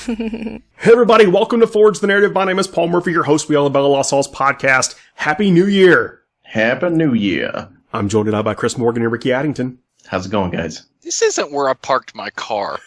Hey everybody, welcome to Forge the Narrative. My name is Paul Murphy, your host. We all about Lost Souls podcast. Happy New Year! Happy New Year. I'm joined tonight by Chris Morgan and Ricky Addington. How's it going, guys? This isn't where I parked my car.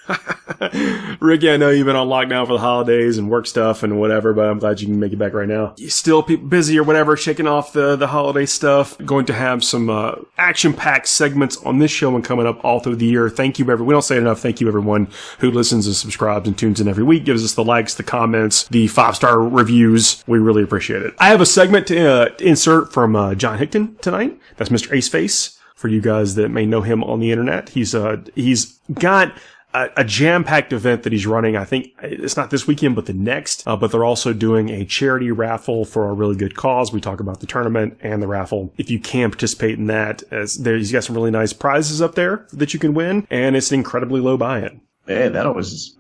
Ricky, I know you've been on lockdown for the holidays and work stuff and whatever, but I'm glad you can make it back right now. You're still busy or whatever, shaking off the holiday stuff. Going to have some action-packed segments on this show and coming up all through the year. Thank you, everyone. We don't say it enough. Thank you, everyone who listens and subscribes and tunes in every week, gives us the likes, the comments, the 5-star reviews. We really appreciate it. I have a segment to insert from John Hickton tonight. That's Mr. Aceface. For you guys that may know him on the internet, he's got a jam-packed event that he's running. I think it's not this weekend, but the next. But they're also doing a charity raffle for a really good cause. We talk about the tournament and the raffle. If you can participate in that, he's got some really nice prizes up there that you can win, and it's an incredibly low buy-in. Yeah,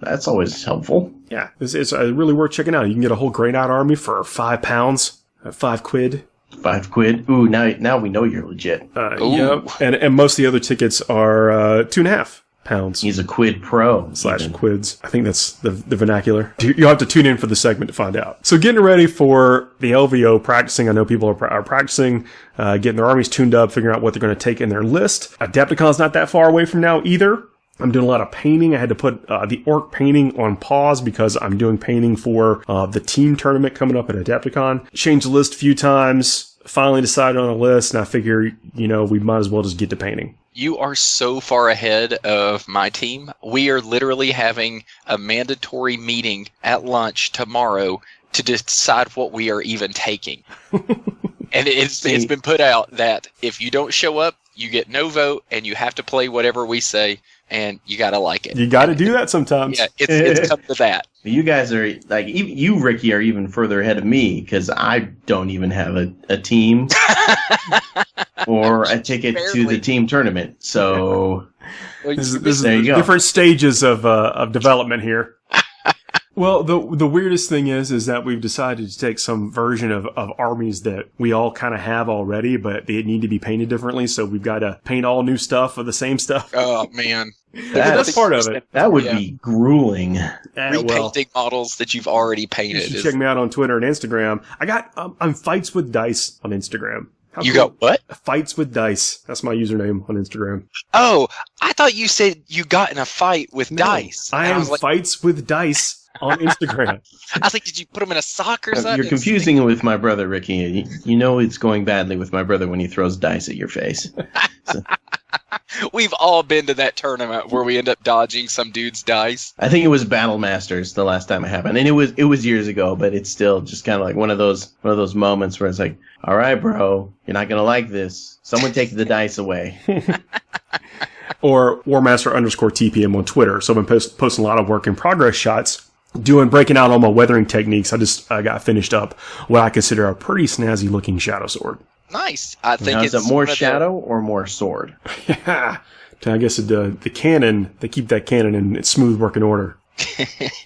that's always helpful. Yeah, it's really worth checking out. You can get a whole grayed out army for £5, £5. £5. Ooh, now we know you're legit. Yep. And most of the other tickets are £2.50. He's a quid pro. / quids. I think that's the vernacular. You'll have to tune in for the segment to find out. So getting ready for the LVO, practicing. I know people are practicing, getting their armies tuned up, figuring out what they're going to take in their list. Adepticon's not that far away from now either. I'm doing a lot of painting. I had to put the orc painting on pause because I'm doing painting for the team tournament coming up at Adepticon. Changed the list a few times, finally decided on a list, and I figure, we might as well just get to painting. You are so far ahead of my team. We are literally having a mandatory meeting at lunch tomorrow to decide what we are even taking. And it's been put out that if you don't show up, you get no vote, and you have to play whatever we say, and you got to like it. You got to do that sometimes. Yeah, it's come to that. You guys are, like, you, Ricky, are even further ahead of me, because I don't even have a team or a ticket to the team tournament. So, this is different stages of development here. Well, the weirdest thing is that we've decided to take some version of armies that we all kind of have already, but they need to be painted differently, so we've got to paint all new stuff of the same stuff. Oh, man. That's part of it. That would be grueling. Repainting models that you've already painted. You should check me out on Twitter and Instagram. I got I'm Fights with Dice on Instagram. You got what? Fights with Dice. That's my username on Instagram. Oh, I thought you said you got in a fight with dice. I am Fights with Dice on Instagram. I was like, did you put them in a sock or something? You're confusing it with my brother, Ricky. You know it's going badly with my brother when he throws dice at your face. So. We've all been to that tournament where we end up dodging some dude's dice. I think it was Battle Masters the last time it happened, and it was years ago, but it's still just kind of like one of those moments where it's like, all right, bro, you're not gonna like this. Someone take the dice away. Or Warmaster_TPM on Twitter. So I've been posting a lot of work in progress shots. Breaking out all my weathering techniques. I got finished up what I consider a pretty snazzy looking shadow sword. Nice. I think now, is it more shadow or more sword? Yeah. I guess the cannon, they keep that cannon in its smooth working order.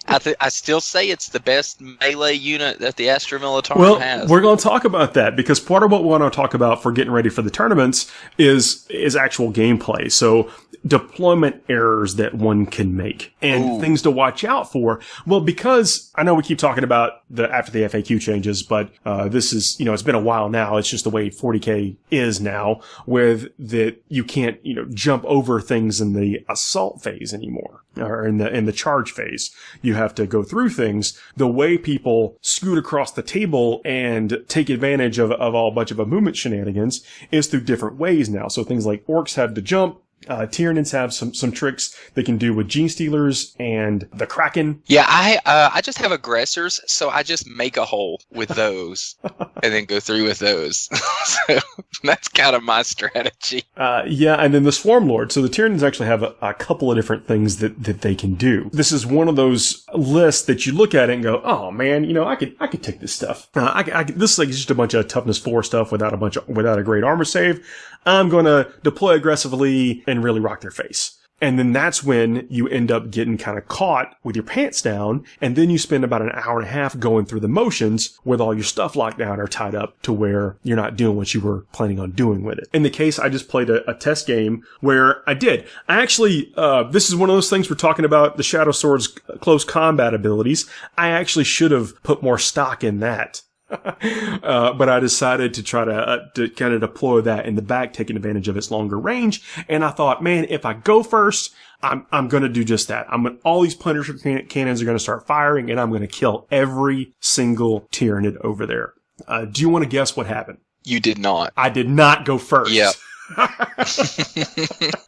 I still say it's the best melee unit that the Astra Militarum has. Well, we're going to talk about that because part of what we want to talk about for getting ready for the tournaments is actual gameplay. So deployment errors that one can make and things to watch out for. Well, because I know we keep talking about after the FAQ changes, but this is, it's been a while now. It's just the way 40k is now, with that you can't, jump over things in the assault phase anymore, or in the charge phase. You have to go through things. The way people scoot across the table and take advantage of a bunch of a movement shenanigans is through different ways now. So things like orcs have to jump. Tyranids have some tricks they can do with Gene Stealers and the Kraken. Yeah, I just have aggressors, so I just make a hole with those and then go through with those. So that's kind of my strategy. Yeah, and then the Swarm Lord. So the Tyranids actually have a couple of different things that they can do. This is one of those lists that you look at it and go, oh man, I could take this stuff. This is like just a bunch of toughness 4 stuff without a great armor save. I'm going to deploy aggressively and really rock their face. And then that's when you end up getting kind of caught with your pants down. And then you spend about an hour and a half going through the motions with all your stuff locked down or tied up to where you're not doing what you were planning on doing with it. In the case, I just played a test game where I actually, this is one of those things we're talking about, the Shadow Sword's close combat abilities. I actually should have put more stock in that. But I decided to try to kind of deploy that in the back, taking advantage of its longer range. And I thought, man, if I go first, I'm going to do just that. All these Punisher cannons are going to start firing, and I'm going to kill every single Tyranid over there. Do you want to guess what happened? You did not. I did not go first. Yep.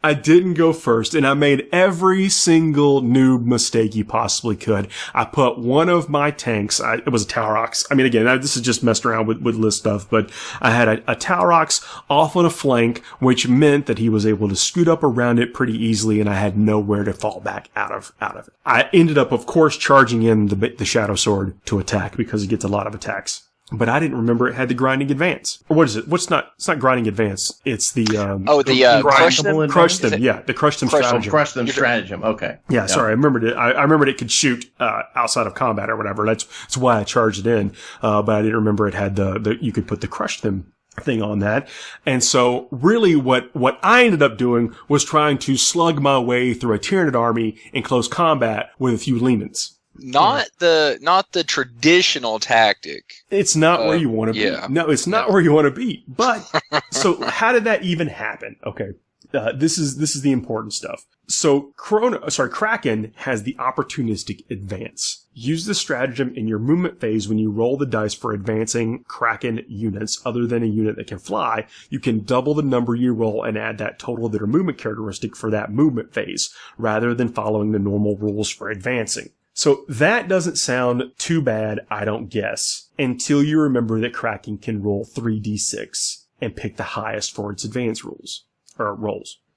I didn't go first, and I made every single noob mistake you possibly could. I put one of my tanks, it was a Taurox. I mean, again, this is just messed around with list stuff, but I had a Taurox off on a flank, which meant that he was able to scoot up around it pretty easily, and I had nowhere to fall back out of it. I ended up, of course, charging in the Shadow Sword to attack because it gets a lot of attacks. But I didn't remember it had the grinding advance. Or what is it? It's not grinding advance. It's the, crush them? Crush them, yeah. The crush them stratagem. Crush them stratagem, okay. Yeah, sorry, I remembered it. I remembered it could shoot, outside of combat or whatever. That's why I charged it in. But I didn't remember it had you could put the crush them thing on that. And so really what I ended up doing was trying to slug my way through a Tyranid army in close combat with a few Lemans. Not the traditional tactic. It's not where you want to be. Yeah. No, it's not where you want to be. But so how did that even happen? Okay. This is the important stuff. So Kraken has the opportunistic advance. Use the stratagem in your movement phase when you roll the dice for advancing Kraken units other than a unit that can fly. You can double the number you roll and add that total of their movement characteristic for that movement phase rather than following the normal rules for advancing. So that doesn't sound too bad, I don't guess, until you remember that Kraken can roll 3d6 and pick the highest for its advance rolls.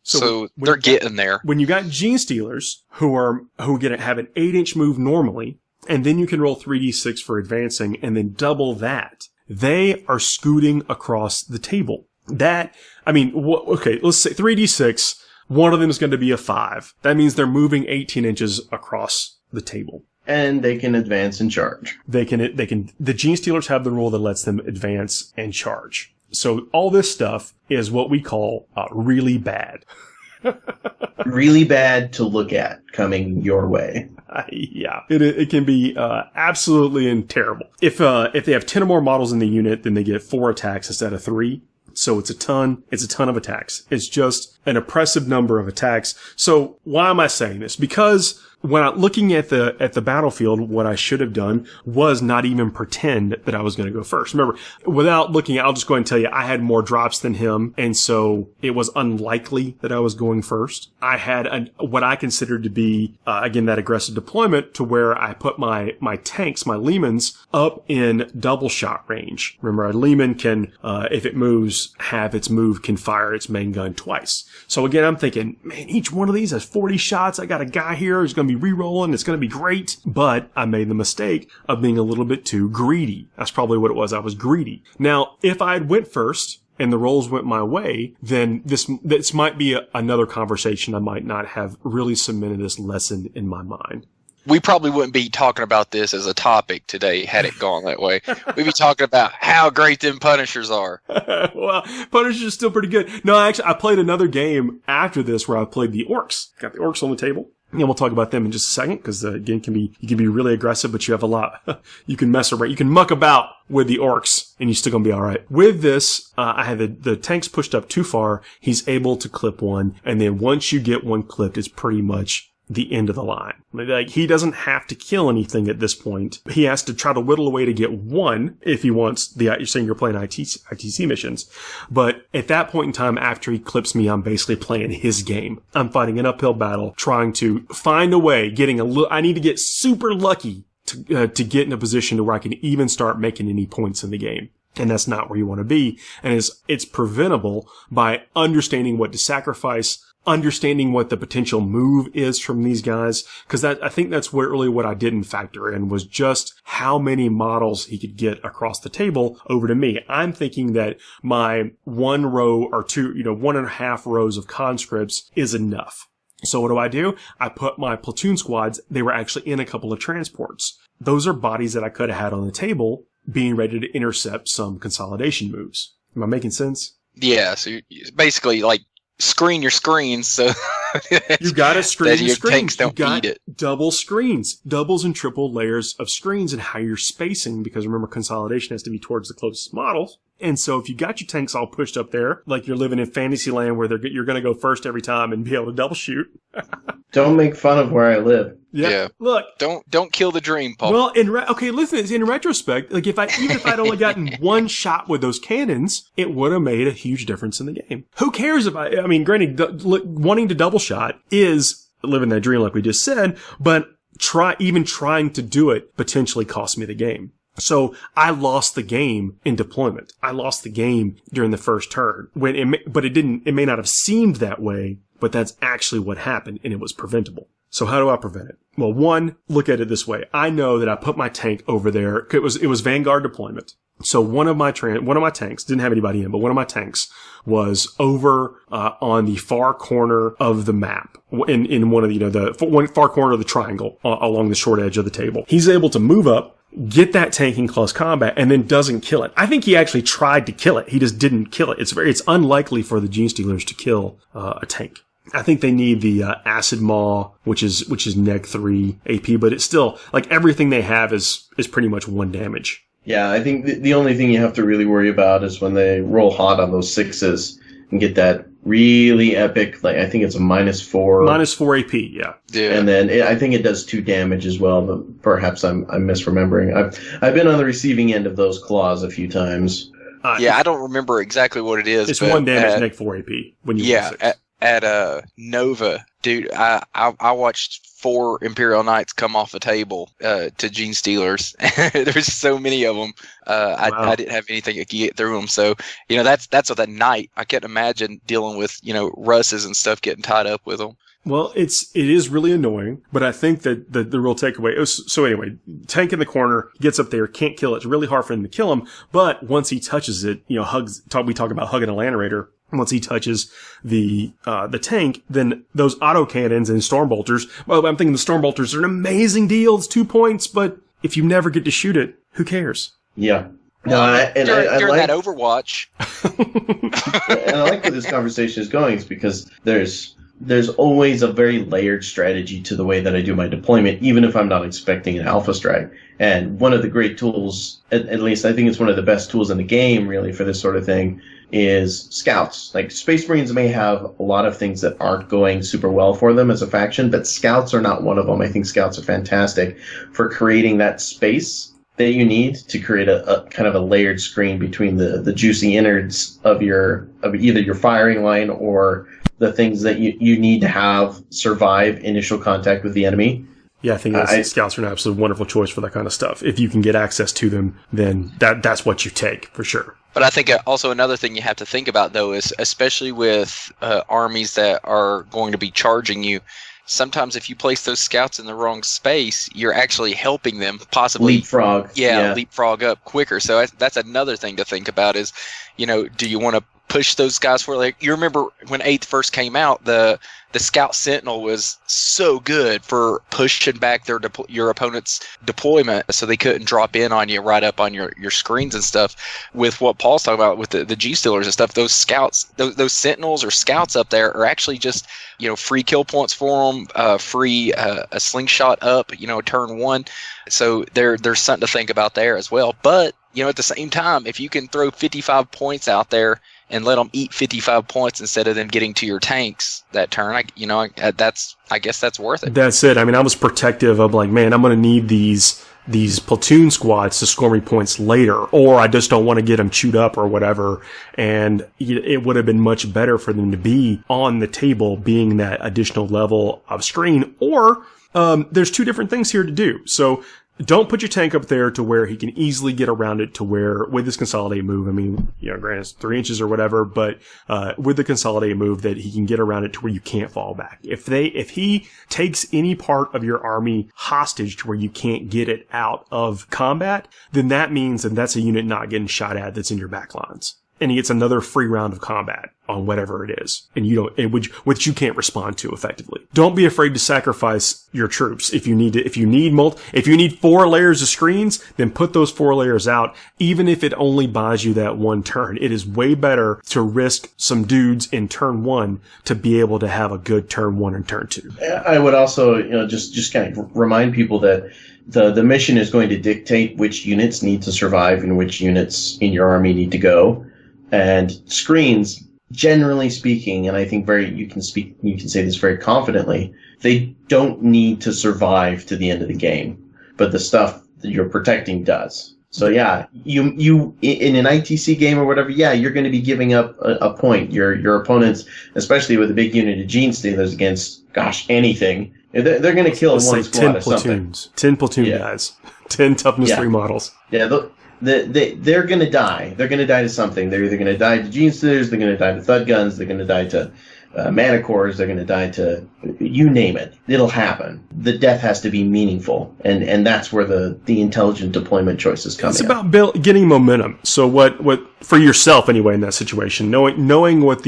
So they're getting there. When you got Gene Stealers who have an 8-inch move normally, and then you can roll 3d6 for advancing and then double that, they are scooting across the table. Okay, let's say 3d6, one of them is going to be a 5. That means they're moving 18 inches across the table. And they can advance and charge. The Gene Stealers have the rule that lets them advance and charge. So all this stuff is what we call really bad. Really bad to look at coming your way. Yeah, it can be absolutely and terrible. If they have 10 or more models in the unit, then they get 4 attacks instead of 3. So it's a ton of attacks. It's just an oppressive number of attacks. So why am I saying this? Because when I'm looking at the battlefield, what I should have done was not even pretend that I was going to go first. Remember, without looking, I'll just go ahead and tell you, I had more drops than him, and so it was unlikely that I was going first. I had what I considered to be, again, that aggressive deployment to where I put my tanks, my Lemans, up in double shot range. Remember, a Leman can, if it moves, have its move can fire its main gun twice. So again, I'm thinking, man, each one of these has 40 shots. I got a guy here who's going to be re-rolling. It's going to be great. But I made the mistake of being a little bit too greedy. That's probably what it was. I was greedy. Now, if I had went first and the rolls went my way, then this might be another conversation. I might not have really cemented this lesson in my mind. We probably wouldn't be talking about this as a topic today had it gone that way. We'd be talking about how great them Punishers are. Well, Punishers are still pretty good. No, actually, I played another game after this where I played the Orcs. Got the Orcs on the table. And we'll talk about them in just a second because, again, you can be really aggressive, but you have a lot. You can mess around. You can muck about with the Orcs and you're still going to be all right. With this, I had the tanks pushed up too far. He's able to clip one. And then once you get one clipped, it's pretty much the end of the line. Like, he doesn't have to kill anything at this point. He has to try to whittle away to get one if he wants you're saying you're playing ITC missions. But at that point in time, after he clips me, I'm basically playing his game. I'm fighting an uphill battle, trying to find a way, I need to get super lucky to get in a position to where I can even start making any points in the game. And that's not where you want to be. And it's preventable by understanding what to sacrifice, understanding what the potential move is from these guys, because I think that's really what I didn't factor in was just how many models he could get across the table over to me. I'm thinking that my 1 row or 2, 1.5 rows of conscripts is enough. So what do? I put my platoon squads, they were actually in a couple of transports. Those are bodies that I could have had on the table being ready to intercept some consolidation moves. Am I making sense? Yeah, so you basically like screen your screens so you got to screen your screens. Tanks don't eat it. Double screens, doubles and triple layers of screens, and how you're spacing, because remember, consolidation has to be towards the closest models. And so if you got your tanks all pushed up there, like you're living in fantasy land where you're going to go first every time and be able to double shoot. Don't make fun of where I live. Yeah. Look. Don't kill the dream, Paul. Well, listen, in retrospect, like even if I'd only gotten one shot with those cannons, it would have made a huge difference in the game. Who cares if granted, wanting to double shot is living that dream like we just said, but trying to do it potentially cost me the game. So I lost the game in deployment. I lost the game during the first turn it may not have seemed that way, but that's actually what happened, and it was preventable. So how do I prevent it? Well, one, look at it this way. I know that I put my tank over there. It was Vanguard deployment. So one of my tanks didn't have anybody in, but one of my tanks was over on the far corner of the map in one of the far corner of the triangle along the short edge of the table. He's able to move up, get that tank in close combat, and then doesn't kill it. I think he actually tried to kill it. He just didn't kill it. It's unlikely for the Gene Stealers to kill a tank. I think they need the Acid Maw, which is neg 3 AP, but it's still like everything they have is pretty much 1 damage. Yeah, I think the only thing you have to really worry about is when they roll hot on those 6s and get that really epic, like I think it's a -4. -4 AP, yeah. And then I think it does 2 damage as well, but perhaps I'm misremembering. I've been on the receiving end of those claws a few times. I don't remember exactly what it is. It's 1 damage, neg 4 AP when you roll 6. At Nova, dude, I watched 4 Imperial Knights come off the table to Gene Stealers. There's so many of them. Wow. I didn't have anything to get through them. So that's with a knight. I can't imagine dealing with Russes and stuff getting tied up with them. Well, it is really annoying, but I think that the real takeaway is, so anyway, tank in the corner, gets up there, can't kill it. It's really hard for him to kill him, but once he touches it, we talk about hugging a Land Raider. Once he touches the tank, then those autocannons and Stormbolters, well, I'm thinking the Stormbolters are an amazing deal. It's 2 points, but if you never get to shoot it, who cares? Yeah. No, during that Overwatch. And I like where this conversation is going, is because there's always a very layered strategy to the way that I do my deployment, even if I'm not expecting an alpha strike. And one of the great tools, at least I think it's one of the best tools in the game, really, for this sort of thing, is scouts. Like, Space Marines may have a lot of things that aren't going super well for them as a faction, but scouts are not one of them. I think scouts are fantastic for creating that space that you need to create a kind of a layered screen between the juicy innards of either your firing line or the things that you need to have survive initial contact with the enemy. Yeah, I think scouts are an absolutely wonderful choice for that kind of stuff. If you can get access to them, then that's what you take, for sure. But I think also another thing you have to think about, though, is especially with armies that are going to be charging you, sometimes if you place those scouts in the wrong space, you're actually helping them possibly leapfrog. Yeah, leapfrog up quicker. So that's another thing to think about is, do you want to push those guys for, like, you remember when 8th first came out, the Scout Sentinel was so good for pushing back your opponent's deployment so they couldn't drop in on you right up on your screens and stuff. With what Paul's talking about with the G-Stealers and stuff, those scouts, those Sentinels or scouts up there are actually just, free kill points for them, free a slingshot up, turn 1. So there's something to think about there as well. But, at the same time, if you can throw 55 points out there and let them eat 55 points instead of them getting to your tanks that turn, I guess that's worth it. That's it. I mean, I was protective of, like, man, I'm going to need these platoon squads to score me points later, or I just don't want to get them chewed up or whatever. And it would have been much better for them to be on the table, being that additional level of screen. Or there's 2 different things here to do. So don't put your tank up there to where he can easily get around it, to where with this consolidate move, I mean, granted it's 3 inches or whatever, but with the consolidate move that he can get around it to where you can't fall back. If he takes any part of your army hostage to where you can't get it out of combat, then that means that that's a unit not getting shot at that's in your back lines. and he gets another free round of combat on whatever it is, and you don't, which you can't respond to effectively. Don't be afraid to sacrifice your troops if you need to. If you need 4 layers of screens, then put those 4 layers out, even if it only buys you that 1 turn. It is way better to risk some dudes in turn 1 to be able to have a good turn 1 and turn 2. I would also, just kind of remind people that the mission is going to dictate which units need to survive and which units in your army need to go. And screens, generally speaking, and I think you can say this very confidently, they don't need to survive to the end of the game, but the stuff that you're protecting does. So yeah, you in an ITC game or whatever, yeah, you're going to be giving up a point. Your opponents, especially with a big unit of gene stealers against, anything, they're going to kill one squad of something. 10 platoon guys, 10 toughness 3 models. Yeah. They're going to die. They're going to die to something. They're either going to die to gene stealers, they're going to die to thud guns, they're going to die to manticores, they're going to die to, you name it. It'll happen. The death has to be meaningful, and that's where the intelligent deployment choices come in. It's about getting momentum. So what for yourself anyway in that situation, knowing what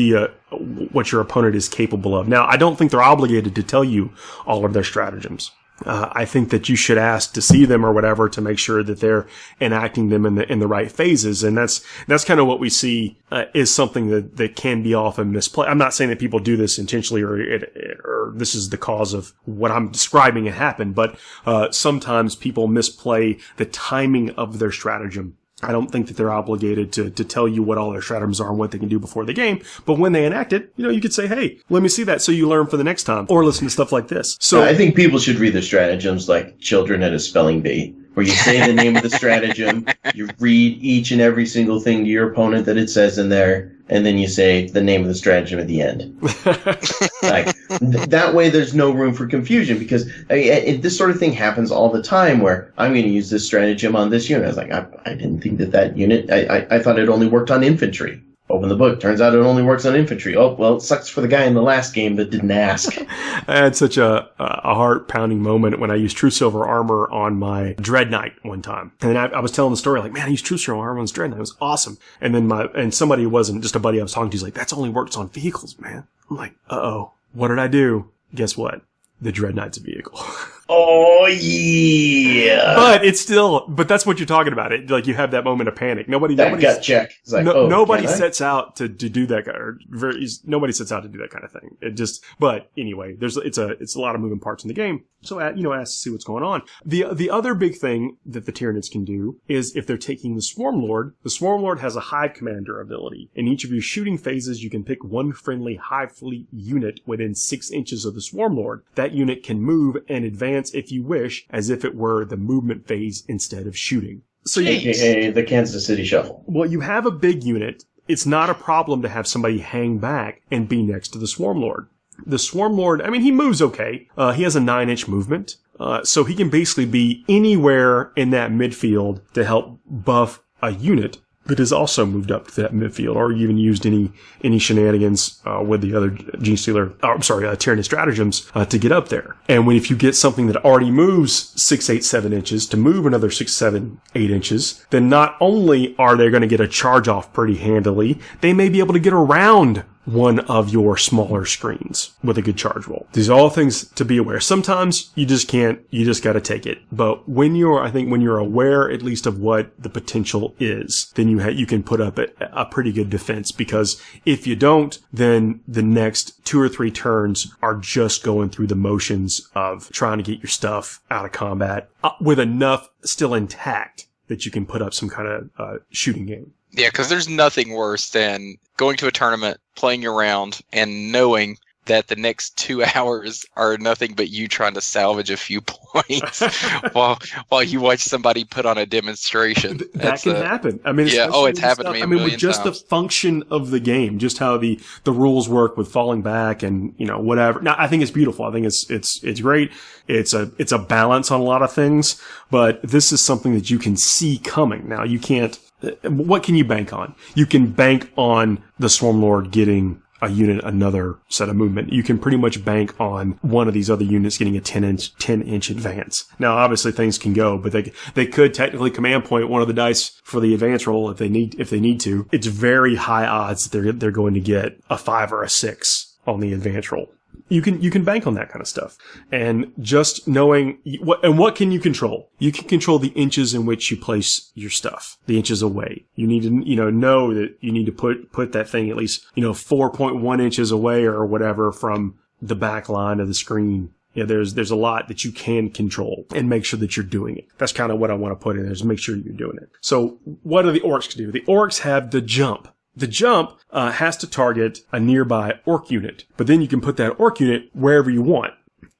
what your opponent is capable of. Now, I don't think they're obligated to tell you all of their stratagems. I think that you should ask to see them or whatever to make sure that they're enacting them in the right phases. And that's kind of what we see, is something that can be often misplayed. I'm not saying that people do this intentionally or this is the cause of what I'm describing it happened, but, sometimes people misplay the timing of their stratagem. I don't think that they're obligated to tell you what all their stratagems are and what they can do before the game. But when they enact it, you could say, hey, let me see that so you learn for the next time. Or listen to stuff like this. So I think people should read their stratagems like children at a spelling bee, where you say the name of the stratagem, you read each and every single thing to your opponent that it says in there, and then you say the name of the stratagem at the end. That way there's no room for confusion, because this sort of thing happens all the time where I'm going to use this stratagem on this unit. I was like, I didn't think that unit, I thought it only worked on infantry. Open the book. Turns out it only works on infantry. Oh, well, it sucks for the guy in the last game that didn't ask. I had such a heart-pounding moment when I used True Silver Armor on my Dread Knight one time. And I was telling the story like, man, I used True Silver Armor on this Dread Knight. It was awesome. And then somebody who wasn't just a buddy I was talking to, he's like, that's only works on vehicles, man. I'm like, uh-oh. What did I do? Guess what? The Dread Knight's a vehicle. Oh, yeah. But that's what you're talking about. You have that moment of panic. Nobody gut check. It's like, nobody sets out to do that, nobody sets out to do that kind of thing. But anyway, it's a lot of moving parts in the game. So, ask to see what's going on. The other big thing that the Tyranids can do is if they're taking the Swarm Lord has a Hive Commander ability. In each of your shooting phases, you can pick one friendly Hive Fleet unit within 6 inches of the Swarm Lord. That unit can move and advance if you wish, as if it were the movement phase instead of shooting. So the Kansas City Shuffle. Well, you have a big unit. It's not a problem to have somebody hang back and be next to the Swarm Lord. The Swarm Lord, he moves okay. He has a 9-inch movement. So he can basically be anywhere in that midfield to help buff a unit that has also moved up to that midfield, or even used any shenanigans with the other Tyranid stratagems to get up there. And if you get something that already moves 6, 8, 7 inches to move another 6, 7, 8 inches, then not only are they going to get a charge off pretty handily, they may be able to get around one of your smaller screens with a good charge roll. These are all things to be aware. Sometimes you just gotta take it. But when you're aware at least of what the potential is, then you can put up a pretty good defense, because if you don't, then the next 2 or 3 turns are just going through the motions of trying to get your stuff out of combat with enough still intact that you can put up some kind of shooting game. Yeah, because there's nothing worse than going to a tournament, playing your round, and knowing that the next 2 hours are nothing but you trying to salvage a few points while you watch somebody put on a demonstration. That can happen. It's happened to me a million with just times. the function of the game, just how the rules work with falling back and whatever. Now, I think it's beautiful. I think it's great. It's a balance on a lot of things, but this is something that you can see coming. Now, you can't. What can you bank on? You can bank on the Swarm Lord getting a unit another set of movement. You can pretty much bank on one of these other units getting a 10-inch advance. Now, obviously things can go, but they could technically command point one of the dice for the advance roll if they need to. It's very high odds that they're going to get a 5 or a 6 on the advance roll. You can bank on that kind of stuff. And just knowing what can you control? You can control the inches in which you place your stuff, the inches away. You need to, know that you need to put that thing at least, 4.1 inches away or whatever from the back line of the screen. There's a lot that you can control and make sure that you're doing it. That's kind of what I want to put in there, is make sure you're doing it. So what do the orcs do? The orcs have the jump. The jump has to target a nearby orc unit, but then you can put that orc unit wherever you want.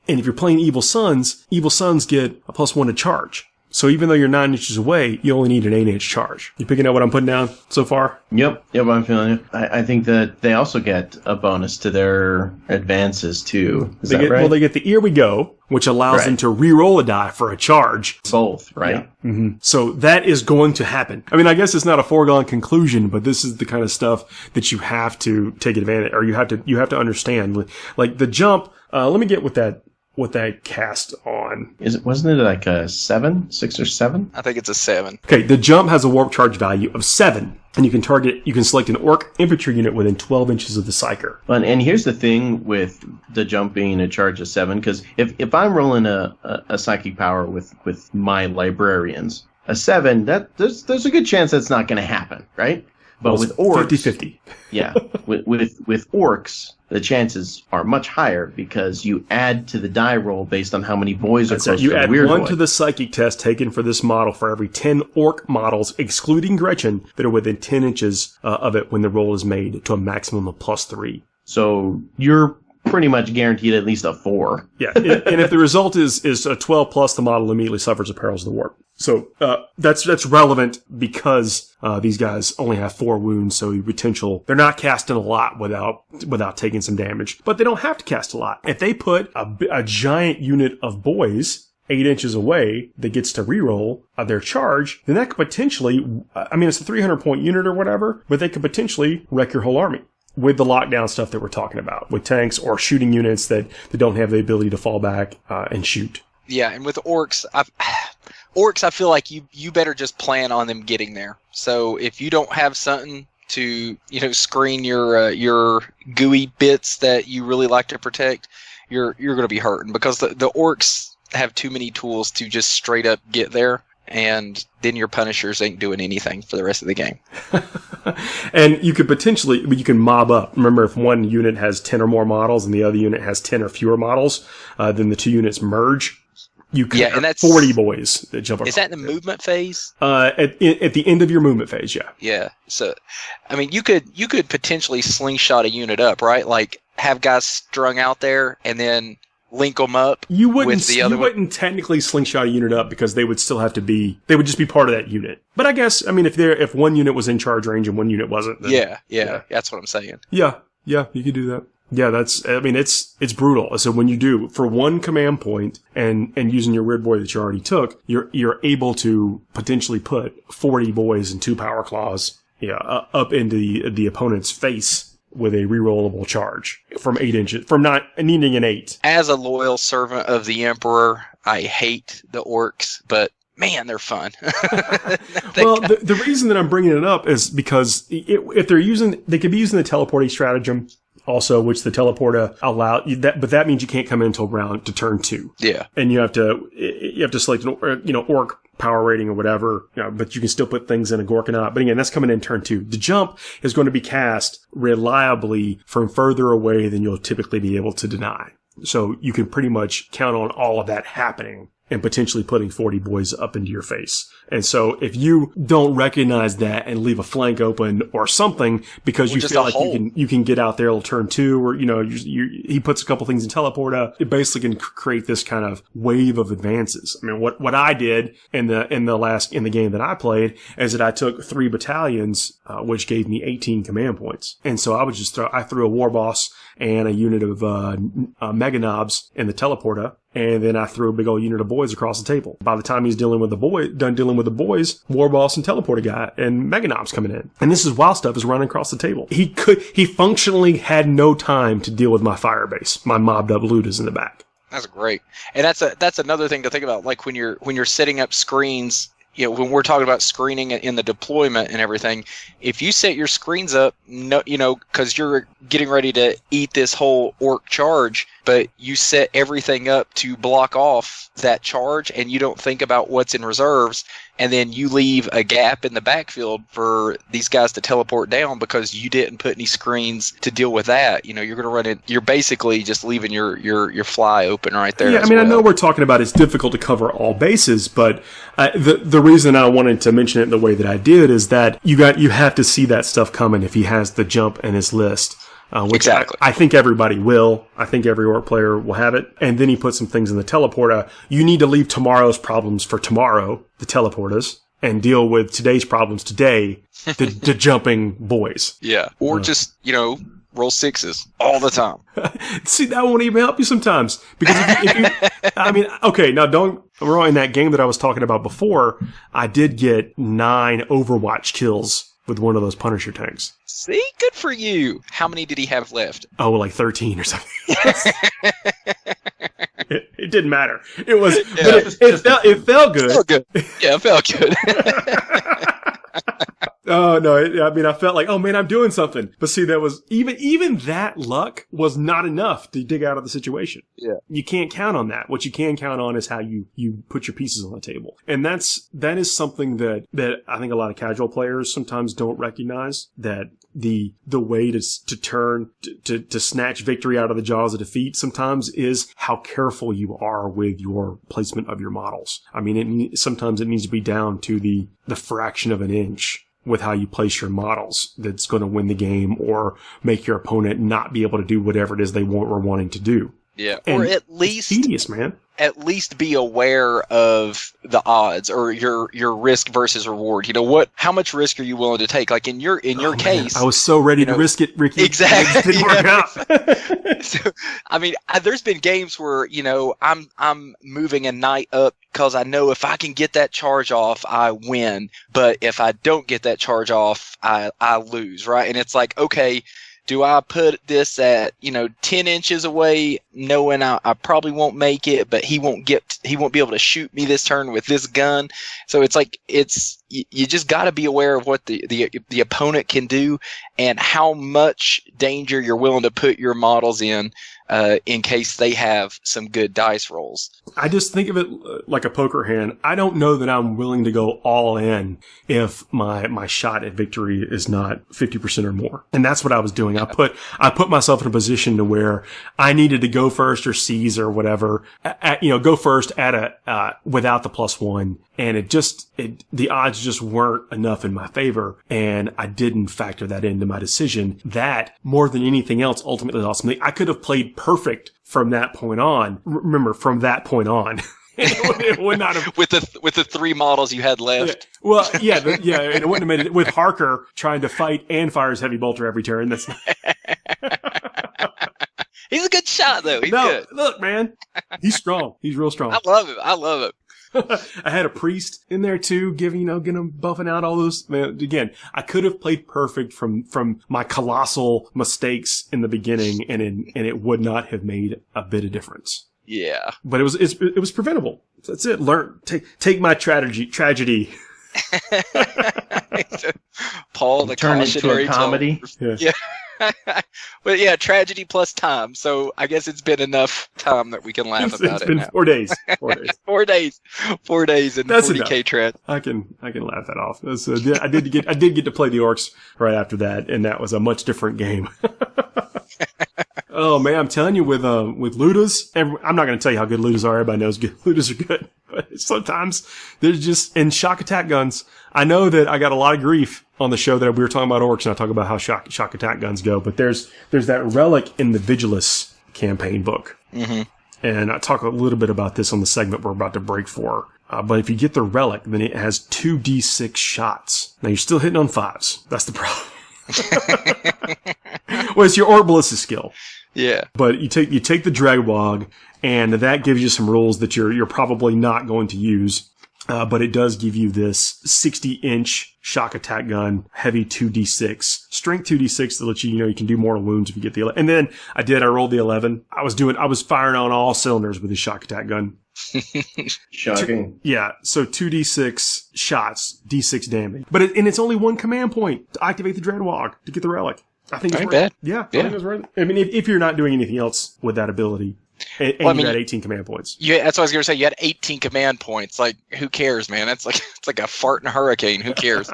And if you're playing Evil Sons get a +1 to charge. So even though you're 9 inches away, you only need an 8-inch charge. You picking up what I'm putting down so far? Yep, I'm feeling it. I think that they also get a bonus to their advances too. Is that right? Well, they get the Here We Go, which allows them to re-roll a die for a charge. Both, right? Yeah. Mm-hmm. So that is going to happen. I mean, I guess it's not a foregone conclusion, but this is the kind of stuff that you have to take advantage, or you have to understand. Like the jump. Let me get what that cast on. Wasn't it like a 6 or 7? I think it's a 7. Okay, the jump has a warp charge value of 7, and you can select an orc infantry unit within 12 inches of the psyker. And here's the thing with the jump being a charge of 7, because if I'm rolling a psychic power with my librarians, a 7, there's a good chance that's not going to happen, right? But with orcs, 50-50. Yeah, with orcs, the chances are much higher because you add to the die roll based on how many boys are close to the weird boy. You add 1 to the psychic test taken for this model for every 10 orc models, excluding Gretchen, that are within 10 inches of it when the roll is made, to a maximum of +3. So you're pretty much guaranteed at least a 4. Yeah, and if the result is a 12 plus, the model immediately suffers the perils of the warp. So that's relevant because these guys only have 4 wounds, so they're not casting a lot without taking some damage. But they don't have to cast a lot. If they put a giant unit of boys 8 inches away that gets to reroll their charge, then that could potentially, it's a 300-point unit or whatever, but they could potentially wreck your whole army with the lockdown stuff that we're talking about, with tanks or shooting units that don't have the ability to fall back and shoot. Yeah, and with orcs, I feel like you better just plan on them getting there. So if you don't have something to screen your gooey bits that you really like to protect, you're going to be hurting, because the orcs have too many tools to just straight up get there, and then your punishers ain't doing anything for the rest of the game. And you can mob up. Remember, if one unit has 10 or more models and the other unit has 10 or fewer models, then the 2 units merge. You can have 40 boys that jump across. Is that in the movement phase? At the end of your movement phase, yeah. Yeah. So, you could potentially slingshot a unit up, right? Like, have guys strung out there and then link them up. You wouldn't technically slingshot a unit up, because they would just be part of that unit. But I guess, if one unit was in charge range and one unit wasn't, then, yeah, that's what I'm saying. Yeah, you could do that. Yeah, it's brutal. So when you do, for 1 command point and using your weird boy that you already took, you're able to potentially put 40 boys and 2 power claws, up into the opponent's face with a rerollable charge from 8 inches, from not needing an 8. As a loyal servant of the Emperor, I hate the orcs, but man, they're fun. Well, the reason that I'm bringing it up is because if they could be using the teleporting stratagem also, which the teleporter but that means you can't come in until turn 2. Yeah. And you have to select an orc power rating or whatever, but you can still put things in a Gorkanaut. But again, that's coming in turn 2. The jump is going to be cast reliably from further away than you'll typically be able to deny. So you can pretty much count on all of that happening and potentially putting 40 boys up into your face. And so if you don't recognize that and leave a flank open or something because you feel like you can get out there till turn 2, or he puts a couple things in teleporter, it basically can create this kind of wave of advances. What I did in the game that I played is that I took 3 battalions, which gave me 18 command points. And so I threw a war boss and a unit of mega knobs in the teleporter. and then I threw a big old unit of boys across the table. By the time he's done dealing with the boys, War Boss and Teleporter guy and Meganob's coming in. And this is while stuff is running across the table. He functionally had no time to deal with my fire base, my mobbed up looters in the back. That's great. And that's another thing to think about. Like when you're setting up screens, when we're talking about screening in the deployment and everything, if you set your screens up, because you're getting ready to eat this whole orc charge, but you set everything up to block off that charge and you don't think about what's in reserves, and then you leave a gap in the backfield for these guys to teleport down because you didn't put any screens to deal with that. You're going to run it. You're basically just leaving your fly open right there. Yeah, I know we're talking about it's difficult to cover all bases, but the reason I wanted to mention it the way that I did is that you have to see that stuff coming if he has the jump in his list. Which exactly. I think everybody will. I think every orc player will have it. And then he put some things in the teleporter. You need to leave tomorrow's problems for tomorrow, the teleporters, and deal with today's problems today, the jumping boys. Yeah. Or just, roll sixes all the time. See, that won't even help you sometimes. Because we're in that game that I was talking about before, I did get 9 Overwatch kills with one of those Punisher tanks. See? Good for you. How many did he have left? Oh, like 13 or something. It didn't matter. It was, it felt good. It felt good. Yeah, it felt good. Oh, no. I felt like, oh man, I'm doing something. But see, that was even that luck was not enough to dig out of the situation. Yeah. You can't count on that. What you can count on is how you put your pieces on the table. And that is something that I think a lot of casual players sometimes don't recognize, that the way to snatch victory out of the jaws of defeat sometimes is how careful you are with your placement of your models. Sometimes it needs to be down to the fraction of an inch with how you place your models that's going to win the game or make your opponent not be able to do whatever it is they were wanting to do. Yeah, and or at least it's tedious, man. At least be aware of the odds or your risk versus reward. How much risk are you willing to take? Like in your case, I was so ready to risk it, Ricky. Exactly. It didn't work out. So, there's been games where I'm moving a knight up because I know if I can get that charge off, I win. But if I don't get that charge off, I lose. Right? And it's like, okay, do I put this at 10 inches away, knowing I probably won't make it, but he won't be able to shoot me this turn with this gun? So it's like you just got to be aware of what the opponent can do and how much danger you're willing to put your models in case they have some good dice rolls. I just think of it like a poker hand. I don't know that I'm willing to go all in if my shot at victory is not 50% or more. And that's what I was doing. I put myself in a position to where I needed to go first or seize or whatever, go first without the +1. And the odds just weren't enough in my favor. And I didn't factor that into my decision. That, more than anything else, ultimately lost me. I could have played perfect from that point on. Remember, from that point on. It would not have with the 3 models you had left. Yeah. Well, yeah, and it wouldn't have made it with Harker trying to fight and fires heavy bolter every turn. That's not... He's a good shot, though. He's good. Look, man, he's strong. He's real strong. I love him. I had a priest in there too, getting him buffing out all those. Man, again, I could have played perfect from my colossal mistakes in the beginning, and it would not have made a bit of difference. Yeah, but it was preventable. That's it. Take my tragedy. Paul, the turn it into a comedy. Yeah. But yeah, tragedy plus time. So I guess it's been enough time that we can laugh about it. It's been now. 4 days. 4 days. 4 days and That's 40k trend. I can laugh that off. I did get to play the orcs right after that, and that was a much different game. Oh man, I'm telling you, with Ludas, I'm not going to tell you how good Ludas are. Everybody knows Ludas are good, but sometimes there's just in shock attack guns. I know that I got a lot of grief on the show that we were talking about orcs, and I talk about how shock attack guns go. But there's that relic in the Vigilus campaign book, and I talk a little bit about this on the segment we're about to break for. But if you get the relic, then it has 2d6 shots. Now you're still hitting on 5s. That's the problem. Well, it's your Orc Ballista skill. Yeah. But you take the Dragwog, and that gives you some rules that you're probably not going to use. But it does give you this 60-inch shock attack gun, heavy 2d6, strength 2d6 to let you can do mortal wounds if you get the 11. And then I rolled the 11. I was firing on all cylinders with the shock attack gun. Shocking. So 2d6 shots, d6 damage. But it's only one command point to activate the Dreadwog to get the relic. I think it's worth it. Yeah, I think it's worth it. I mean, if you're not doing anything else with that ability. And you had 18 command points. Yeah, that's what I was going to say. You had 18 command points. Like, who cares, man? It's like a fart in a hurricane. Who cares?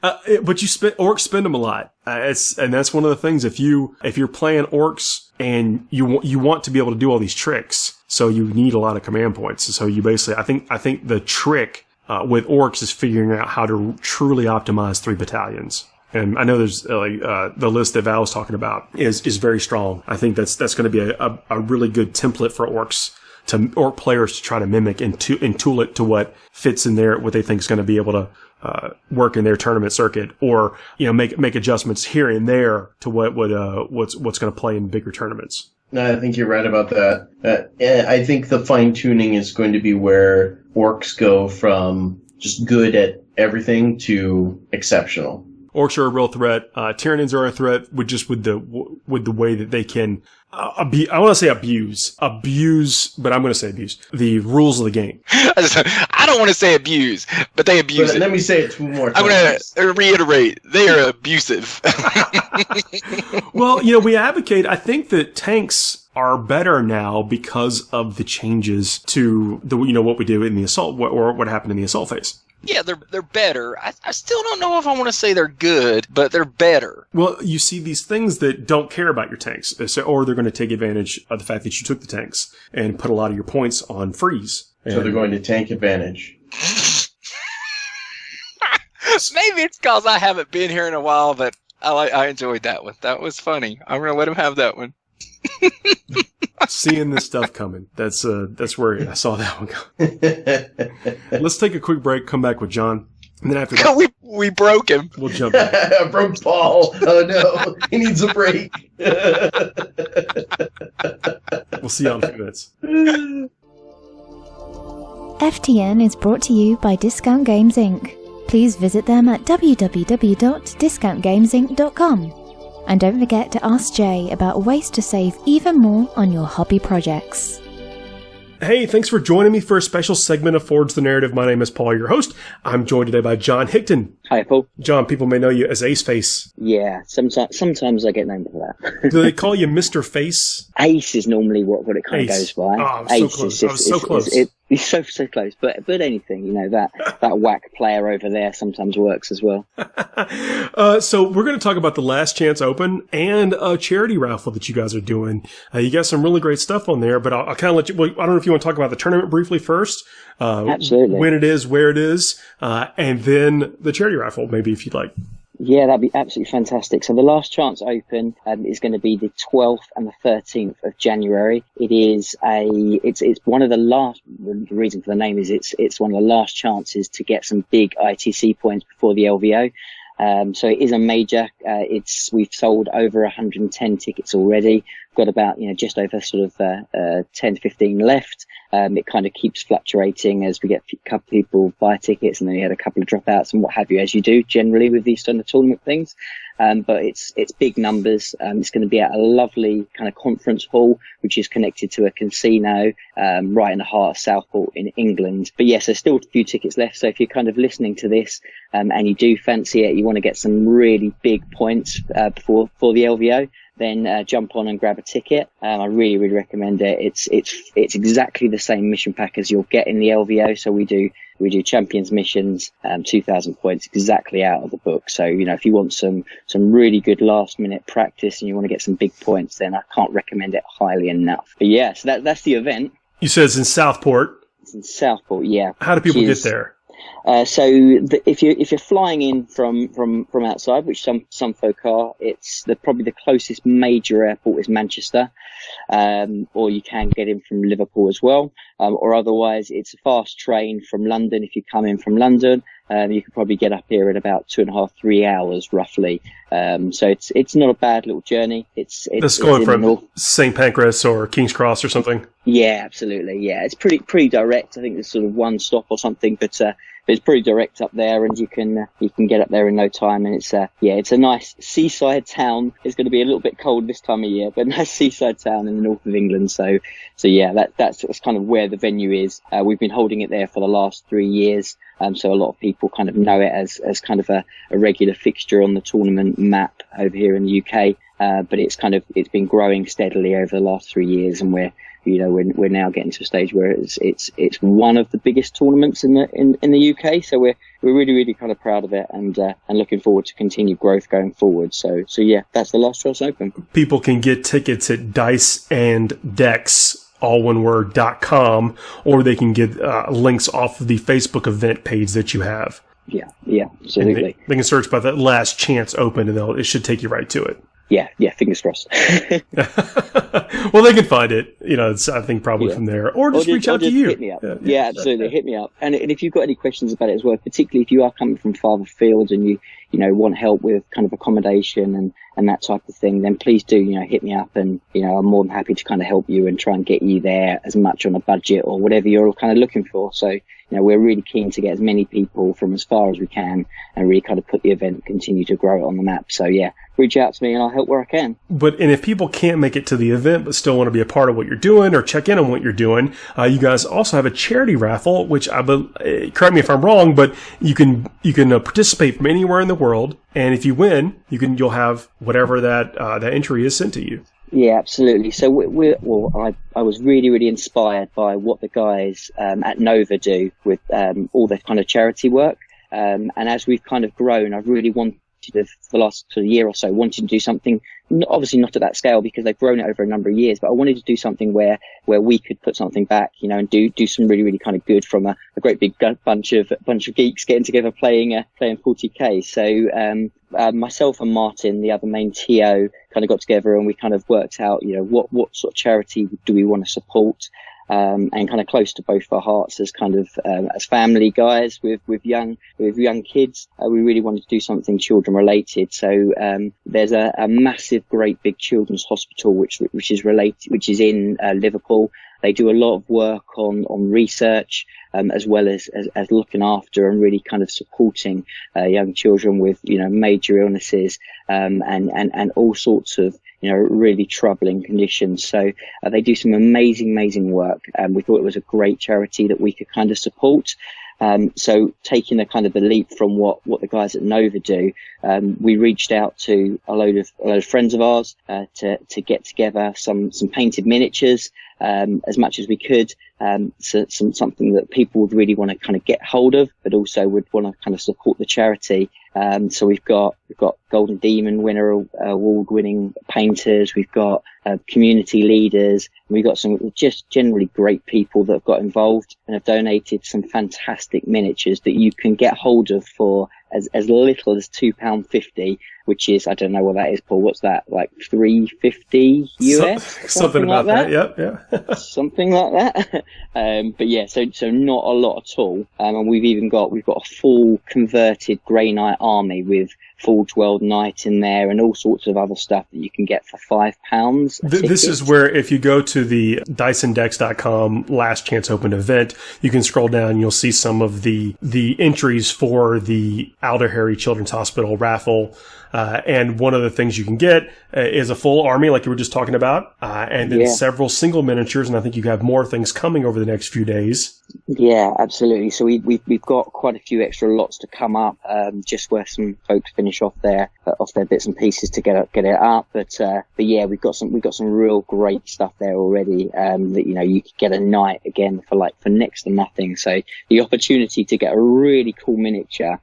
But orcs spend them a lot. And that's one of the things. If you're playing orcs and you want to be able to do all these tricks, so you need a lot of command points. So you basically, I think the trick with orcs is figuring out how to truly optimize 3 battalions. And I know there's the list that Val was talking about is very strong. I think that's going to be a really good template for orc players to try to mimic and tool it to what fits in there, what they think is going to be able to work in their tournament circuit, or make adjustments here and there to what's going to play in bigger tournaments. No, I think you're right about that. I think the fine tuning is going to be where orcs go from just good at everything to exceptional. Orcs are a real threat. Tyranids are a threat with the way that they can I want to say abuse, but I'm going to say abuse the rules of the game. I don't want to say abuse, but they abuse it. Let me say it 2 more times. I'm going to reiterate: they are abusive. Well, we advocate. I think that tanks are better now because of the changes to the what we do in the assault or what happened in the assault phase. Yeah, they're better. I still don't know if I want to say they're good, but they're better. Well, you see these things that don't care about your tanks, or they're going to take advantage of the fact that you took the tanks and put a lot of your points on freeze. So they're going to tank advantage. Maybe it's because I haven't been here in a while, but I enjoyed that one. That was funny. I'm going to let him have that one. Seeing this stuff coming. That's where I saw that one go. Let's take a quick break, come back with John. And then after that, we broke him. We'll jump in. I broke Paul. Oh no, he needs a break. We'll see you in a few minutes. FTN is brought to you by Discount Games Inc. Please visit them at www.discountgamesinc.com. And don't forget to ask Jay about ways to save even more on your hobby projects. Hey, thanks for joining me for a special segment of Forge the Narrative. My name is Paul, your host. I'm joined today by John Hickton. Hi, Paul. John, people may know you as Ace Face. Yeah, sometimes I get known for that. Do they call you Mr. Face? Ace is normally what it kind of goes by. Oh, I was so close. It's so close, but anything, that whack player over there sometimes works as well. So we're going to talk about the Last Chance Open and a charity raffle that you guys are doing. You got some really great stuff on there, but I'll kind of let you. Well, I don't know if you want to talk about the tournament briefly first. Absolutely. When it is, where it is, and then the charity raffle, maybe if you'd like. Yeah, that'd be absolutely fantastic. So the Last Chance Open is going to be the 12th and the 13th of January. It's one of the last. The reason for the name is it's one of the last chances to get some big ITC points before the LVO. So it is a major. We've sold over 110 tickets already. Got about just over sort of 10 to 15 left. It kind of keeps fluctuating as we get a couple of people buy tickets, and then you had a couple of dropouts and what have you, as you do generally with these kind of tournament things. But it's big numbers. It's going to be at a lovely kind of conference hall, which is connected to a casino right in the heart of Southport in England. But yes, there's still a few tickets left. So if you're kind of listening to this and you do fancy it, you want to get some really big points for the LVO, then jump on and grab a ticket. I really, really recommend it. It's exactly the same mission pack as you'll get in the LVO. So we do champions missions, 2,000 points exactly out of the book. So, if you want some really good last minute practice and you want to get some big points, then I can't recommend it highly enough. But yeah, so that's the event. You said it's in Southport. It's in Southport, yeah. How do people get there? So if you're flying in from outside, which some folk are, it's probably the closest major airport is Manchester, or you can get in from Liverpool as well, or otherwise it's a fast train from London if you come in from London, You could probably get up here in about 2.5-3 hours roughly. So it's not a bad little journey. It's going from St. Pancras or King's Cross or something. Yeah, absolutely. Yeah, it's pretty direct. I think there's sort of one stop or something, but it's pretty direct up there, and you can get up there in no time. And it's a nice seaside town. It's going to be a little bit cold this time of year, but nice seaside town in the north of England. So yeah, that's kind of where the venue is. We've been holding it there for the last 3 years. So a lot of people kind of know it as kind of a regular fixture on the tournament map over here in the UK. But it's been growing steadily over the last 3 years, and we're now getting to a stage where it's one of the biggest tournaments in the UK. So we're really, really kind of proud of it, and looking forward to continued growth going forward. So yeah, that's the Last Chance Open. People can get tickets at diceanddecks, all one word, .com, or they can get links off of the Facebook event page that you have. Yeah, absolutely. They can search by that Last Chance Open, and it should take you right to it. Yeah, fingers crossed. Well, they can find it, it's, I think, probably from there. Or just reach out to you. Hit me up. Yeah, absolutely. Hit me up. And if you've got any questions about it as well, particularly if you are coming from farther field and you want help with kind of accommodation and that type of thing, then please do, hit me up, and, I'm more than happy to kind of help you and try and get you there as much on a budget or whatever you're kind of looking for. So, we're really keen to get as many people from as far as we can and really kind of put the event, continue to grow it on the map. So yeah, reach out to me and I'll help where I can. And if people can't make it to the event but still want to be a part of what you're doing or check in on what you're doing, you guys also have a charity raffle, which correct me if I'm wrong, but you can participate from anywhere in the world, and if you win, you'll have whatever that entry is sent to you. Yeah, absolutely. So I was really, really inspired by what the guys at Nova do with all their kind of charity work. And as we've kind of grown, I've really wanted for the last sort of year or so, wanted to do something, obviously not at that scale because they've grown it over a number of years, but I wanted to do something where we could put something back, and do some really, really kind of good from a great big bunch of geeks getting together playing 40k. So myself and Martin, the other main TO, kind of got together and we kind of worked out, what sort of charity do we want to support. And kind of close to both our hearts as kind of as family guys with young kids. We really wanted to do something children related. So there's a massive, great big children's hospital which is in Liverpool. They do a lot of work on research, as well as looking after and really kind of supporting young children with major illnesses and all sorts of really troubling conditions. So they do some amazing work, and we thought it was a great charity that we could kind of support. So taking the leap from what the guys at Nova do, we reached out to a load of friends of ours to get together some painted miniatures as much as we could, so something that people would really want to kind of get hold of, but also would want to kind of support the charity. So we've got Golden Demon winner award-winning painters, we've got community leaders, we've got some just generally great people that have got involved and have donated some fantastic miniatures that you can get hold of for as little as £2.50, which is, I don't know what that is, Paul. What's that, like $3.50 US? Something about that. Yep, yeah. Something like that. But yeah, so not a lot at all. And we've got a full converted Grey Knight army with Forge World Knight in there and all sorts of other stuff that you can get for £5. This is where, if you go to the diceanddex.com Last Chance Open event, you can scroll down and you'll see some of the entries for the Alder Harry Children's Hospital raffle. And one of the things you can get is a full army, like you were just talking about, and then several single miniatures. And I think you have more things coming over the next few days. Yeah, absolutely. So we've got quite a few extra lots to come up, just where some folks finish off their bits and pieces to get it up. But yeah, we've got some real great stuff there already. That you could get a night again for next to nothing. So the opportunity to get a really cool miniature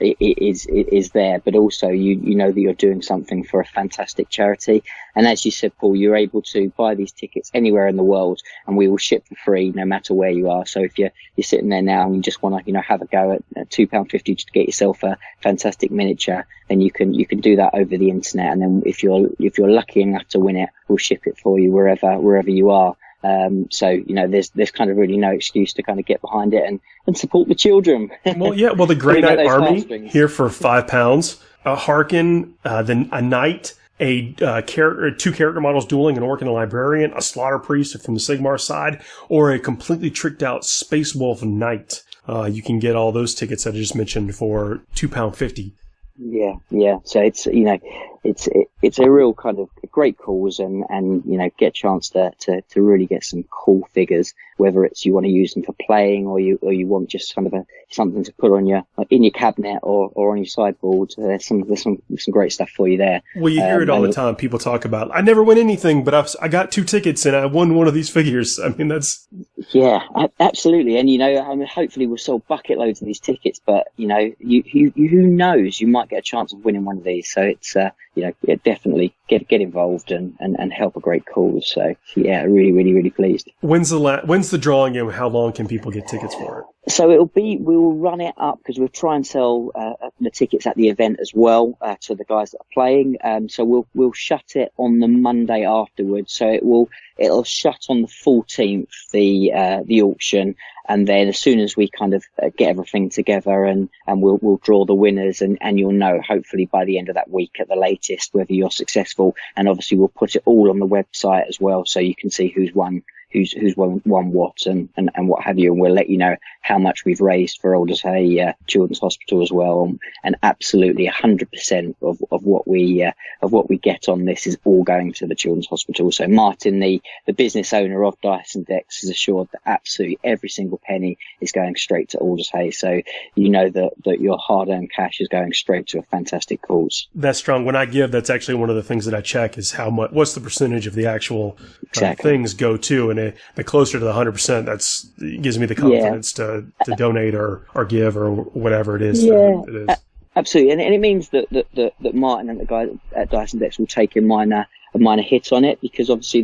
is there, but also you know that you're doing something for a fantastic charity. And as you said, Paul, you're able to buy these tickets anywhere in the world, and we will ship for free no matter where you are. So if you're sitting there now and you just want to have a go at £2.50 to get yourself a fantastic miniature, then you can do that over the internet. And then if you're lucky enough to win it, we'll ship it for you wherever you are. So, there's kind of really no excuse to kind of get behind it and support the children. Well, yeah. Well, the Grey Knight Army heartstrings. here for £5. A Harkin, a Knight, two character models dueling, an Orc and a Librarian, a Slaughter Priest from the Sigmar side, or a completely tricked out Space Wolf Knight. You can get all those tickets that I just mentioned for £2.50. Yeah. So it's a real kind of great cause and get a chance to really get some cool figures, whether it's you want to use them for playing or you want just kind of something to put on in your cabinet or on your sideboard. There's some great stuff for you there. Well, you hear it all the time. People talk about, I never win anything, but I got 2 tickets and I won one of these figures. I mean, that's... Yeah, absolutely. And, hopefully we'll sell bucket loads of these tickets, but, who knows? You might get a chance of winning one of these. So it's, definitely get involved and help a great cause. So, yeah, really, really, really pleased. When's the drawing and how long can people get tickets for it? So we'll run it up because we'll try and sell the tickets at the event as well to the guys that are playing. So we'll shut it on the Monday afterwards. So it'll shut on the 14th, the auction, and then as soon as we kind of get everything together and we'll draw the winners and you'll know hopefully by the end of that week at the latest whether you're successful. And obviously we'll put it all on the website as well so you can see who's won won what and what have you, and we'll let you know how much we've raised for Aldous Hay Children's Hospital as well, and absolutely 100% of what we get on this is all going to the Children's Hospital. So Martin, the business owner of Dice and Decks, is assured that absolutely every single penny is going straight to Aldous Hay, so that your hard-earned cash is going straight to a fantastic cause. That's strong. When I give, that's actually one of the things that I check is what's the percentage of the actual things go to, and the closer to the 100%, it gives me the confidence to donate or give or whatever it is. Yeah, it is. Absolutely, and it means that Martin and the guy at Dice and Decks will take a minor hit on it, because obviously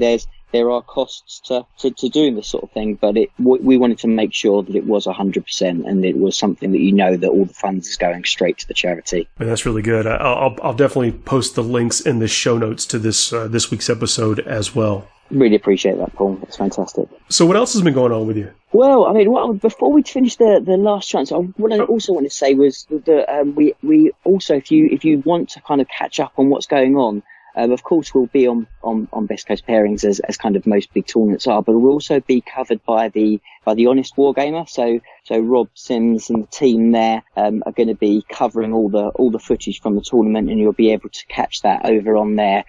there are costs to doing this sort of thing, but we wanted to make sure that it was 100% and it was something that that all the funds is going straight to the charity. And that's really good. I'll definitely post the links in the show notes to this week's episode as well. Really appreciate that, Paul. That's fantastic. So what else has been going on with you? Well, I mean, before we finish the last chance, what I also want to say was that we also, if you want to kind of catch up on what's going on, of course we'll be on Best Coast Pairings as kind of most big tournaments are, but we'll also be covered by the Honest Wargamer. So Rob Sims and the team there are going to be covering all the footage from the tournament, and you'll be able to catch that over on their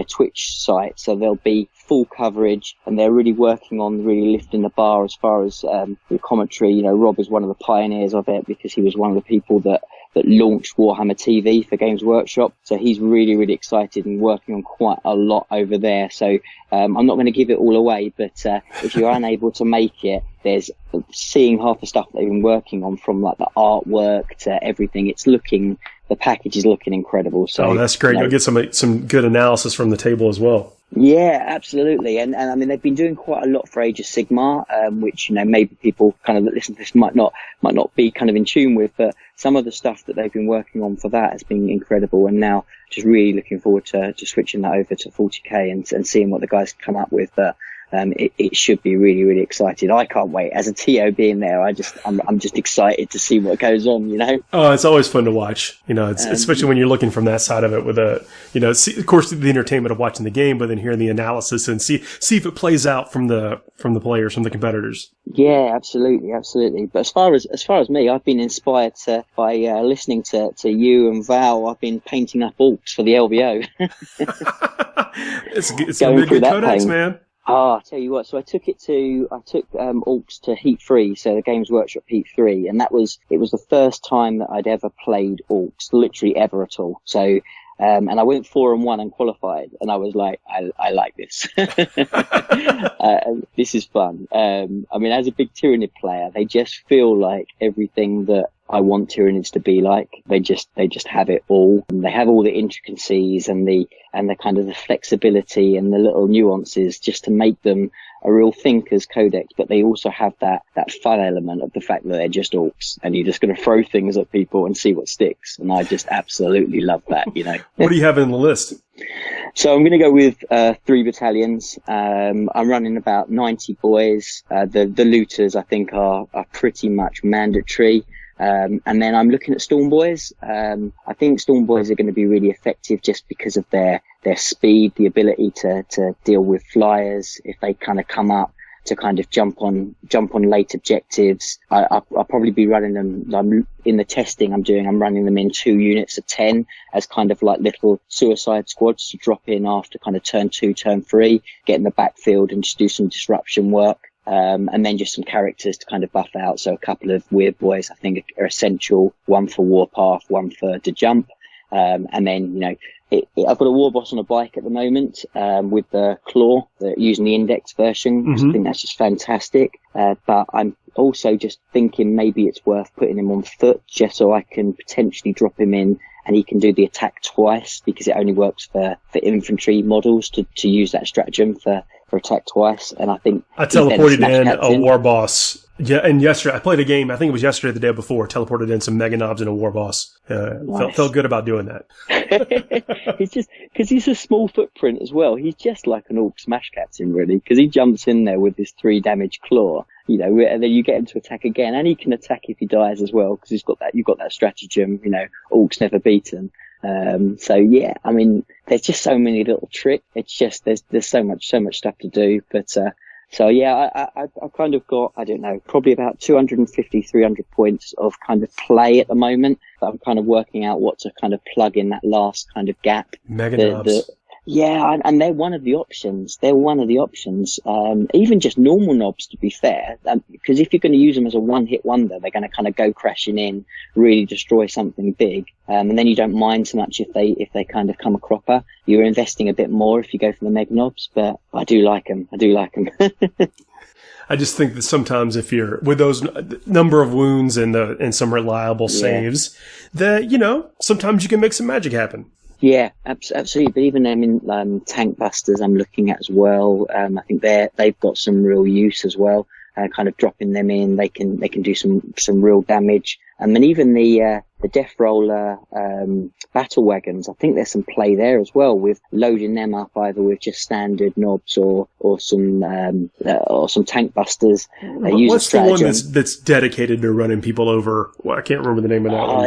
Twitch site. So there'll be full coverage, and they're really working on really lifting the bar as far as the commentary. Rob is one of the pioneers of it because he was one of the people that launched Warhammer TV for Games Workshop. So he's really, really excited and working on quite a lot over there. So I'm not going to give it all away, but if you're unable to make it, there's seeing half the stuff they've been working on, from like the artwork to everything. The package is looking incredible. So that's great. You'll get some good analysis from the table as well. Yeah, absolutely. And I mean, they've been doing quite a lot for Age of Sigmar, which, maybe people kind of that listen to this might not be kind of in tune with, but some of the stuff that they've been working on for that has been incredible. And now just really looking forward to switching that over to 40k and seeing what the guys come up with. But it should be really, really exciting. I can't wait. As a TO being there, I'm just excited to see what goes on, Oh, it's always fun to watch, especially when you're looking from that side of it with of course, the entertainment of watching the game, but then hearing the analysis and see if it plays out from the players, from the competitors. Yeah, absolutely. But as far as me, I've been inspired by listening to you and Val. I've been painting up orcs for the LVO. it's going to be a good codex, man. I'll tell you what, so I took Orcs to Heat 3, so the Games Workshop Heat 3, and it was the first time that I'd ever played Orcs, literally ever at all. So, and I went 4-1 and qualified, and I was like, I like this. This is fun. I mean, as a big Tyranid player, they just feel like everything that I want Tyranids to be like. They just have it all. And they have all the intricacies and the kind of the flexibility and the little nuances just to make them a real thinker's codex, but they also have that fun element of the fact that they're just orcs and you're just going to throw things at people and see what sticks. And I just absolutely love that, you know. What do you have in the list? So I'm going to go with 3 battalions. I'm running about 90 boys. The looters, I think, are pretty much mandatory. And then I'm looking at Storm Boys. I think Storm Boys are going to be really effective just because of their speed, the ability to deal with flyers if they kind of come up, to kind of jump on late objectives. I'll probably be running them in the testing I'm running them in 2 units of 10 as kind of like little suicide squads to drop in after kind of turn 2, turn 3, get in the backfield and just do some disruption work. And then just some characters to kind of buff out. So a couple of weird boys I think are essential, one for Warpath, one for to jump. And then, you know, I've got a war boss on a bike at the moment, with the claw, using the index version. Mm-hmm. I think that's just fantastic. But I'm also just thinking maybe it's worth putting him on foot just so I can potentially drop him in and he can do the attack twice, because it only works for infantry models to use that stratagem for attack twice. And I think I teleported in a war boss. Yeah, and yesterday I played a game. I think it was yesterday, the day before. Teleported in some mega knobs and a war boss. Nice. Felt good about doing that. He's just because he's a small footprint as well. He's just like an orc smash captain, really, because he jumps in there with this 3 damage claw. You know, and then you get him to attack again, and he can attack if he dies as well, because you've got that stratagem. You know, orcs never beaten. So yeah, I mean, there's just so many little tricks. It's just there's so much stuff to do, but. So yeah, I've kind of got, I don't know, probably about 250, 300 points of kind of play at the moment. But I'm kind of working out what to kind of plug in that last kind of gap. Mega knobs. Yeah, and they're one of the options. Even just normal knobs, to be fair, because if you're going to use them as a one-hit wonder, they're going to kind of go crashing in, really destroy something big, and then you don't mind so much if they kind of come a cropper. You're investing a bit more if you go for the mega knobs, but I do like them. I just think that sometimes if you're with those number of wounds and some reliable saves, that, you know, sometimes you can make some magic happen. Yeah, absolutely. But even them in tank busters, I'm looking at as well. I think they've got some real use as well. Kind of dropping them in, they can do some real damage. And then even the Death Roller battle wagons, I think there's some play there as well with loading them up either with just standard knobs or some tank busters. What's the one that's dedicated to running people over? Well, I can't remember the name of that one.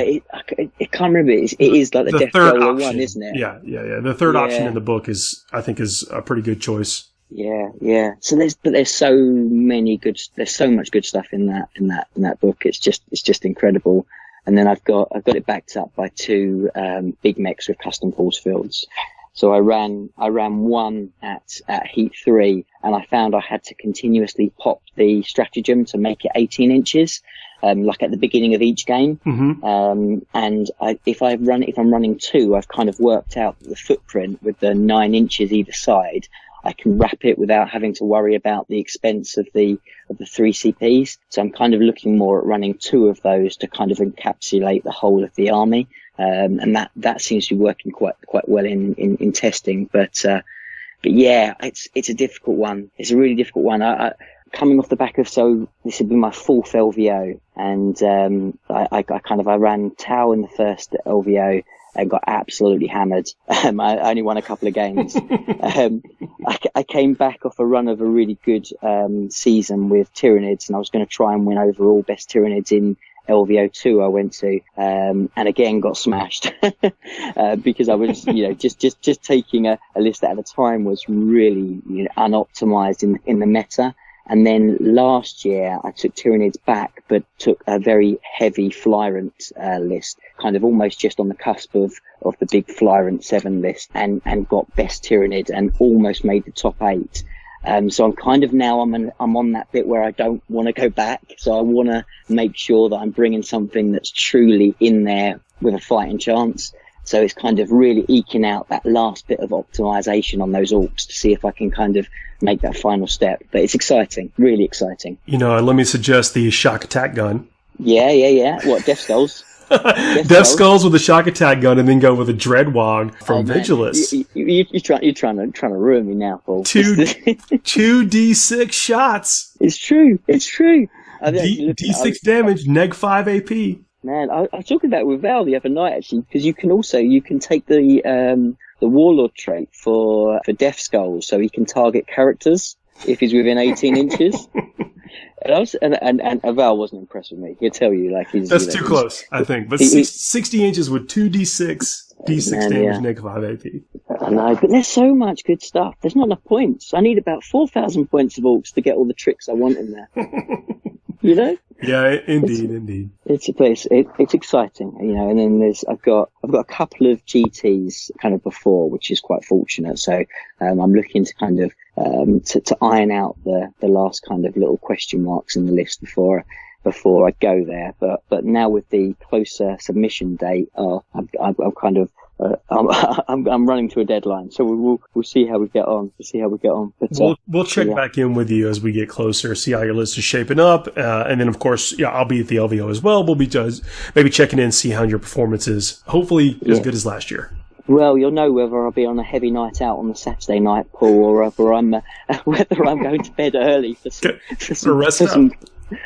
I can't remember. It is like the Death Roller one, isn't it? Yeah. The third option in the book is a pretty good choice. Yeah. So there's so much good stuff in that book. It's just incredible. And then I've got it backed up by 2 big mechs with custom force fields. So I ran one at heat 3, and I found I had to continuously pop the stratagem to make it 18 inches, like at the beginning of each game. Mm-hmm. And if I'm running 2, I've kind of worked out the footprint with the 9 inches either side. I can wrap it without having to worry about the expense of the 3 CPs. So I'm kind of looking more at running 2 of those to kind of encapsulate the whole of the army. And that seems to be working quite well in testing. But yeah, it's a difficult one. It's a really difficult one. Coming off the back of, so this would be my 4th LVO, and I ran Tau in the first LVO and got absolutely hammered. I only won a couple of games. I came back off a run of a really good season with Tyranids, and I was going to try and win overall best Tyranids in LVO2 I went to, and again got smashed because I was, you know, just taking a list at a time was really, you know, unoptimized in the meta. And then last year I took Tyranids back, but took a very heavy Flyrant list, kind of almost just on the cusp of the big Flyrant 7 list, and got best Tyranid and almost made the top 8. So I'm kind of now I'm on that bit where I don't want to go back. So I want to make sure that I'm bringing something that's truly in there with a fighting chance. So it's kind of really eking out that last bit of optimization on those orcs to see if I can kind of make that final step. But it's exciting, really exciting. You know, let me suggest the shock attack gun. Yeah. What, Death Skulls? Death Skulls with a shock attack gun, and then go with a Dreadwog from Vigilus. You're trying to ruin me now, Paul. 2d6 shots. It's true. D6 damage, neg 5 AP. Man, I was talking about it with Val the other night, actually, because you can take the Warlord trait for Death Skulls, so he can target characters if he's within 18 inches. And Val wasn't impressed with me. He'll tell you, like, that's too close, I think. But 60 inches with 2d6 damage, neg 5 AP. I know, but there's so much good stuff. There's not enough points. I need about 4,000 points of orcs to get all the tricks I want in there. You know? Yeah, indeed. It's exciting, you know. And then I've got a couple of GTs kind of before, which is quite fortunate. So I'm looking to kind of to iron out the last kind of little question marks in the list before I go there. But now with the closer submission date, I'm kind of I'm running to a deadline, so we'll see how we get on. But, we'll check back in with you as we get closer, see how your list is shaping up, and then of course, I'll be at the LVO as well. We'll be just maybe checking in, see how your performance is. Hopefully, as good as last year. Well, you'll know whether I'll be on a heavy night out on the Saturday night, Paul, or whether I'm going to bed early for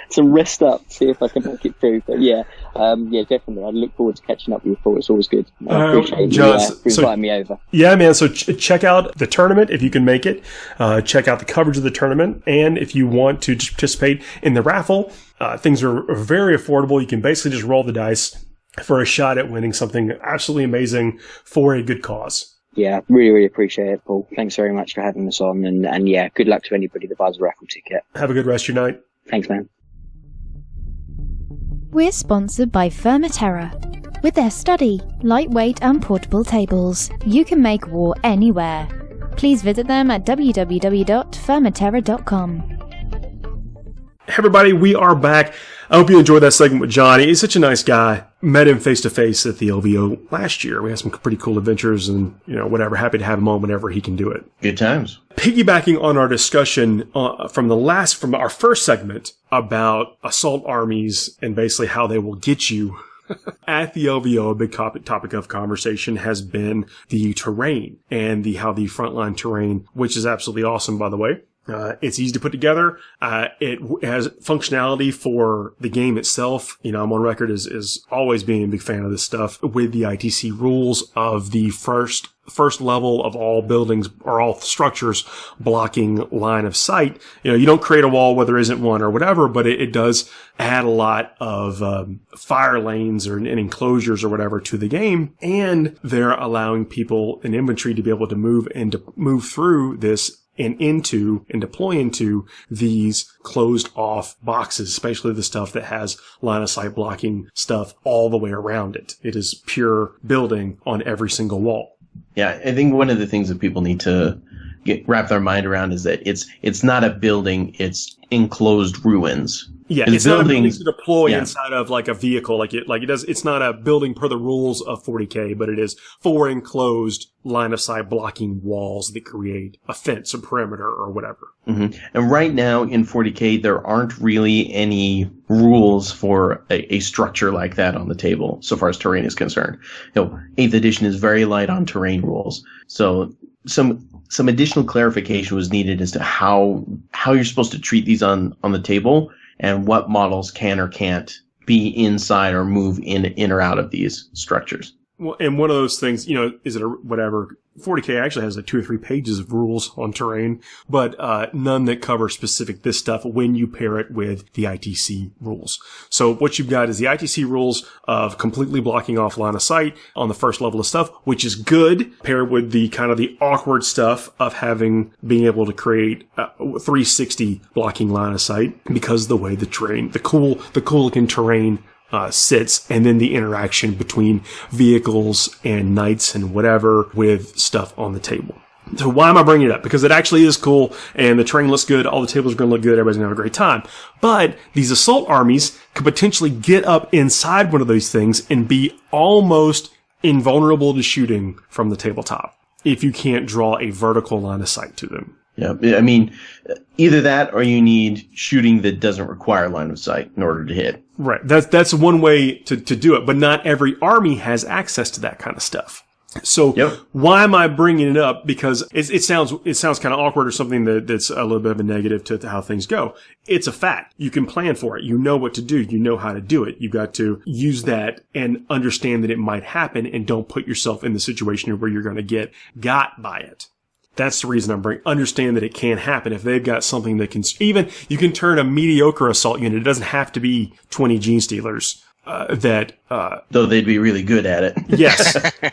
some rest up, see if I can make it through. But definitely. I look forward to catching up with you, Paul. It's always good. I appreciate you inviting me over. Yeah, man. So check out the tournament if you can make it. Check out the coverage of the tournament, and if you want to participate in the raffle, things are very affordable. You can basically just roll the dice for a shot at winning something absolutely amazing for a good cause. Yeah, really, really appreciate it, Paul. Thanks very much for having us on, and good luck to anybody that buys a raffle ticket. Have a good rest of your night. Thanks, man. We're sponsored by Fermaterra. With their study, lightweight and portable tables, you can make war anywhere. Please visit them at www.fermaterra.com. Hey everybody, we are back. I hope you enjoyed that segment with Johnny. He's such a nice guy. Met him face to face at the LVO last year. We had some pretty cool adventures and, whatever. Happy to have him on whenever he can do it. Good times. Piggybacking on our discussion from our first segment about assault armies and basically how they will get you at the LVO, a big topic of conversation has been the terrain and how the frontline terrain, which is absolutely awesome, by the way. It's easy to put together. It has functionality for the game itself. I'm on record as always being a big fan of this stuff with the ITC rules of the first level of all buildings or all structures blocking line of sight. You don't create a wall where there isn't one or whatever, but it does add a lot of fire lanes and enclosures or whatever to the game. And they're allowing people in infantry to be able to move through this and deploy into these closed off boxes, especially the stuff that has line of sight blocking stuff all the way around it. It is pure building on every single wall. Yeah, I think one of the things that people need to wrap their mind around is that it's not a building, it's enclosed ruins. Yeah, it's not a building to deploy inside of like a vehicle, like it does. It's not a building per the rules of 40k, but it is 4 enclosed line of sight blocking walls that create a fence, a perimeter, or whatever. Mm-hmm. And right now in 40k, there aren't really any rules for a structure like that on the table, so far as terrain is concerned. 8th edition is very light on terrain rules, so some additional clarification was needed as to how you're supposed to treat these on the table, and what models can or can't be inside or move in or out of these structures. Well, and one of those things, is it a whatever? 40k actually has 2 or 3 pages of rules on terrain, but none that cover specific this stuff when you pair it with the ITC rules. So what you've got is the ITC rules of completely blocking off line of sight on the first level of stuff, which is good, paired with the kind of the awkward stuff of being able to create 360 blocking line of sight because of the way the terrain, the cool looking terrain sits, and then the interaction between vehicles and knights and whatever with stuff on the table. So why am I bringing it up? Because it actually is cool, and the terrain looks good, all the tables are going to look good, everybody's going to have a great time. But these assault armies could potentially get up inside one of those things and be almost invulnerable to shooting from the tabletop if you can't draw a vertical line of sight to them. Yeah, I mean, Either that, or you need shooting that doesn't require line of sight in order to hit. Right. That's one way to do it, but not every army has access to that kind of stuff. So why am I bringing it up? Because it sounds kind of awkward or something that's a little bit of a negative to how things go. It's a fact. You can plan for it. You know what to do. You know how to do it. You got to use that and understand that it might happen, and don't put yourself in the situation where you're going to get got by it. That's the reason I'm understand that it can happen. If they've got something that can, you can turn a mediocre assault unit. It doesn't have to be 20 Gene Stealers, though they'd be really good at it.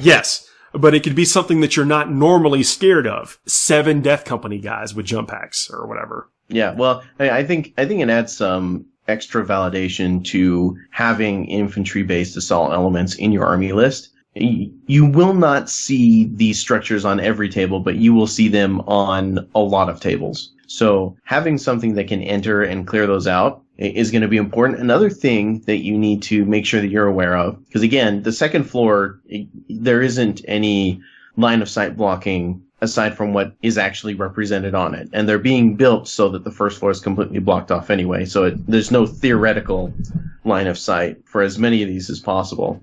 Yes. But it could be something that you're not normally scared of. 7 Death Company guys with jump packs or whatever. Yeah, well, I think it adds some extra validation to having infantry-based assault elements in your army list. You will not see these structures on every table, but you will see them on a lot of tables. So having something that can enter and clear those out is going to be important. Another thing that you need to make sure that you're aware of, because again, the second floor, there isn't any line of sight blocking aside from what is actually represented on it. And they're being built so that the first floor is completely blocked off anyway. So there's no theoretical line of sight for as many of these as possible.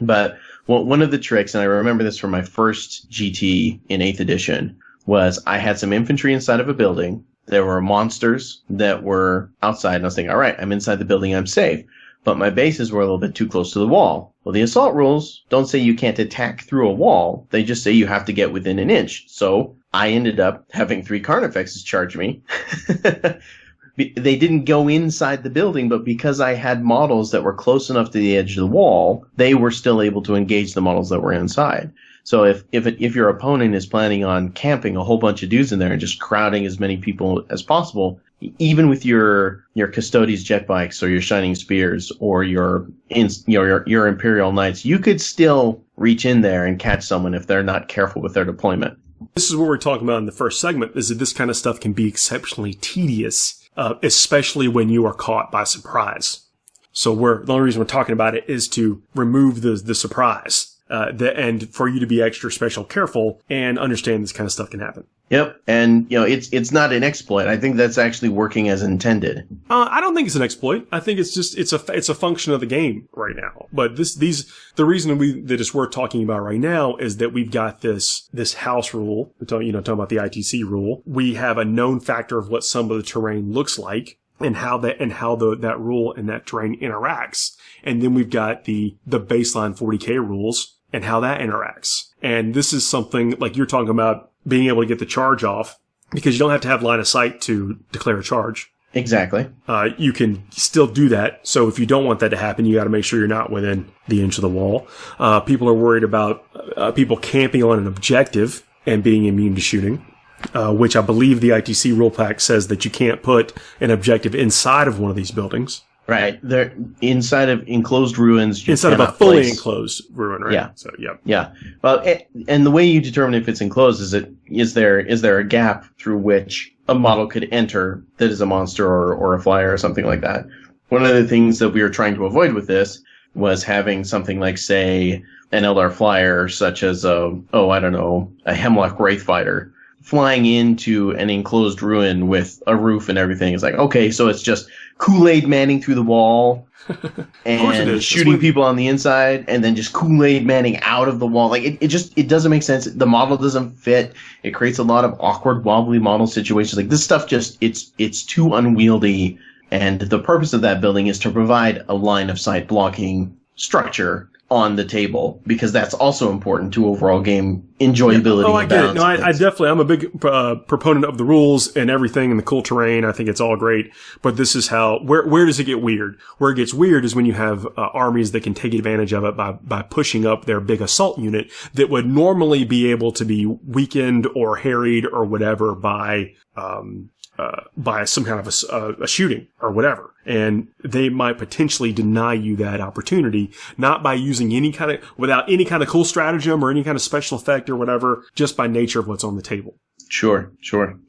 But one of the tricks, and I remember this from my first GT in 8th edition, was I had some infantry inside of a building. There were monsters that were outside, and I was thinking, all right, I'm inside the building, I'm safe. But my bases were a little bit too close to the wall. Well, the assault rules don't say you can't attack through a wall. They just say you have to get within an inch. So I ended up having 3 Carnifexes charge me. They didn't go inside the building, but because I had models that were close enough to the edge of the wall, they were still able to engage the models that were inside. So if your opponent is planning on camping a whole bunch of dudes in there and just crowding as many people as possible, even with your Custodes jet bikes or your Shining Spears or your Imperial Knights, you could still reach in there and catch someone if they're not careful with their deployment. This is what we're talking about in the first segment, is that this kind of stuff can be exceptionally tedious, especially when you are caught by surprise. So the only reason we're talking about it is to remove the surprise. And for you to be extra special careful and understand this kind of stuff can happen. Yep, and it's not an exploit. I think that's actually working as intended. I don't think it's an exploit. I think it's just it's a function of the game right now. But the reason that it's worth talking about right now is that we've got this house rule. Talking about the ITC rule. We have a known factor of what some of the terrain looks like. And how that rule and that terrain interacts. And then we've got the baseline 40k rules and how that interacts. And this is something like you're talking about being able to get the charge off, because you don't have to have line of sight to declare a charge. Exactly. You can still do that. So if you don't want that to happen, you got to make sure you're not within the inch of the wall. People are worried about people camping on an objective and being immune to shooting. Which I believe the ITC rule pack says that you can't put an objective inside of one of these buildings. Right. They're inside of enclosed ruins. Inside of a fully enclosed ruin, right? Yeah. So, yeah. Yeah. Well, and the way you determine if it's enclosed is there a gap through which a model could enter that is a monster or a flyer or something like that. One of the things that we were trying to avoid with this was having something like, say, an Eldar flyer, such as a Hemlock Wraith Fighter, flying into an enclosed ruin with a roof and everything. It's like, okay, so it's just Kool-Aid manning through the wall and shooting people on the inside, and then just Kool-Aid manning out of the wall. Like it doesn't make sense. The model doesn't fit. It creates a lot of awkward, wobbly model situations. Like this stuff it's too unwieldy. And the purpose of that building is to provide a line of sight blocking structure on the table, because that's also important to overall game enjoyability. Oh, I get it. No, I'm a big proponent of the rules and everything and the cool terrain. I think it's all great. But this is where does it get weird? Where it gets weird is when you have armies that can take advantage of it by pushing up their big assault unit that would normally be able to be weakened or harried or whatever by some kind of a shooting or whatever. And they might potentially deny you that opportunity, not by using without any kind of cool stratagem or any kind of special effect or whatever, just by nature of what's on the table. Sure.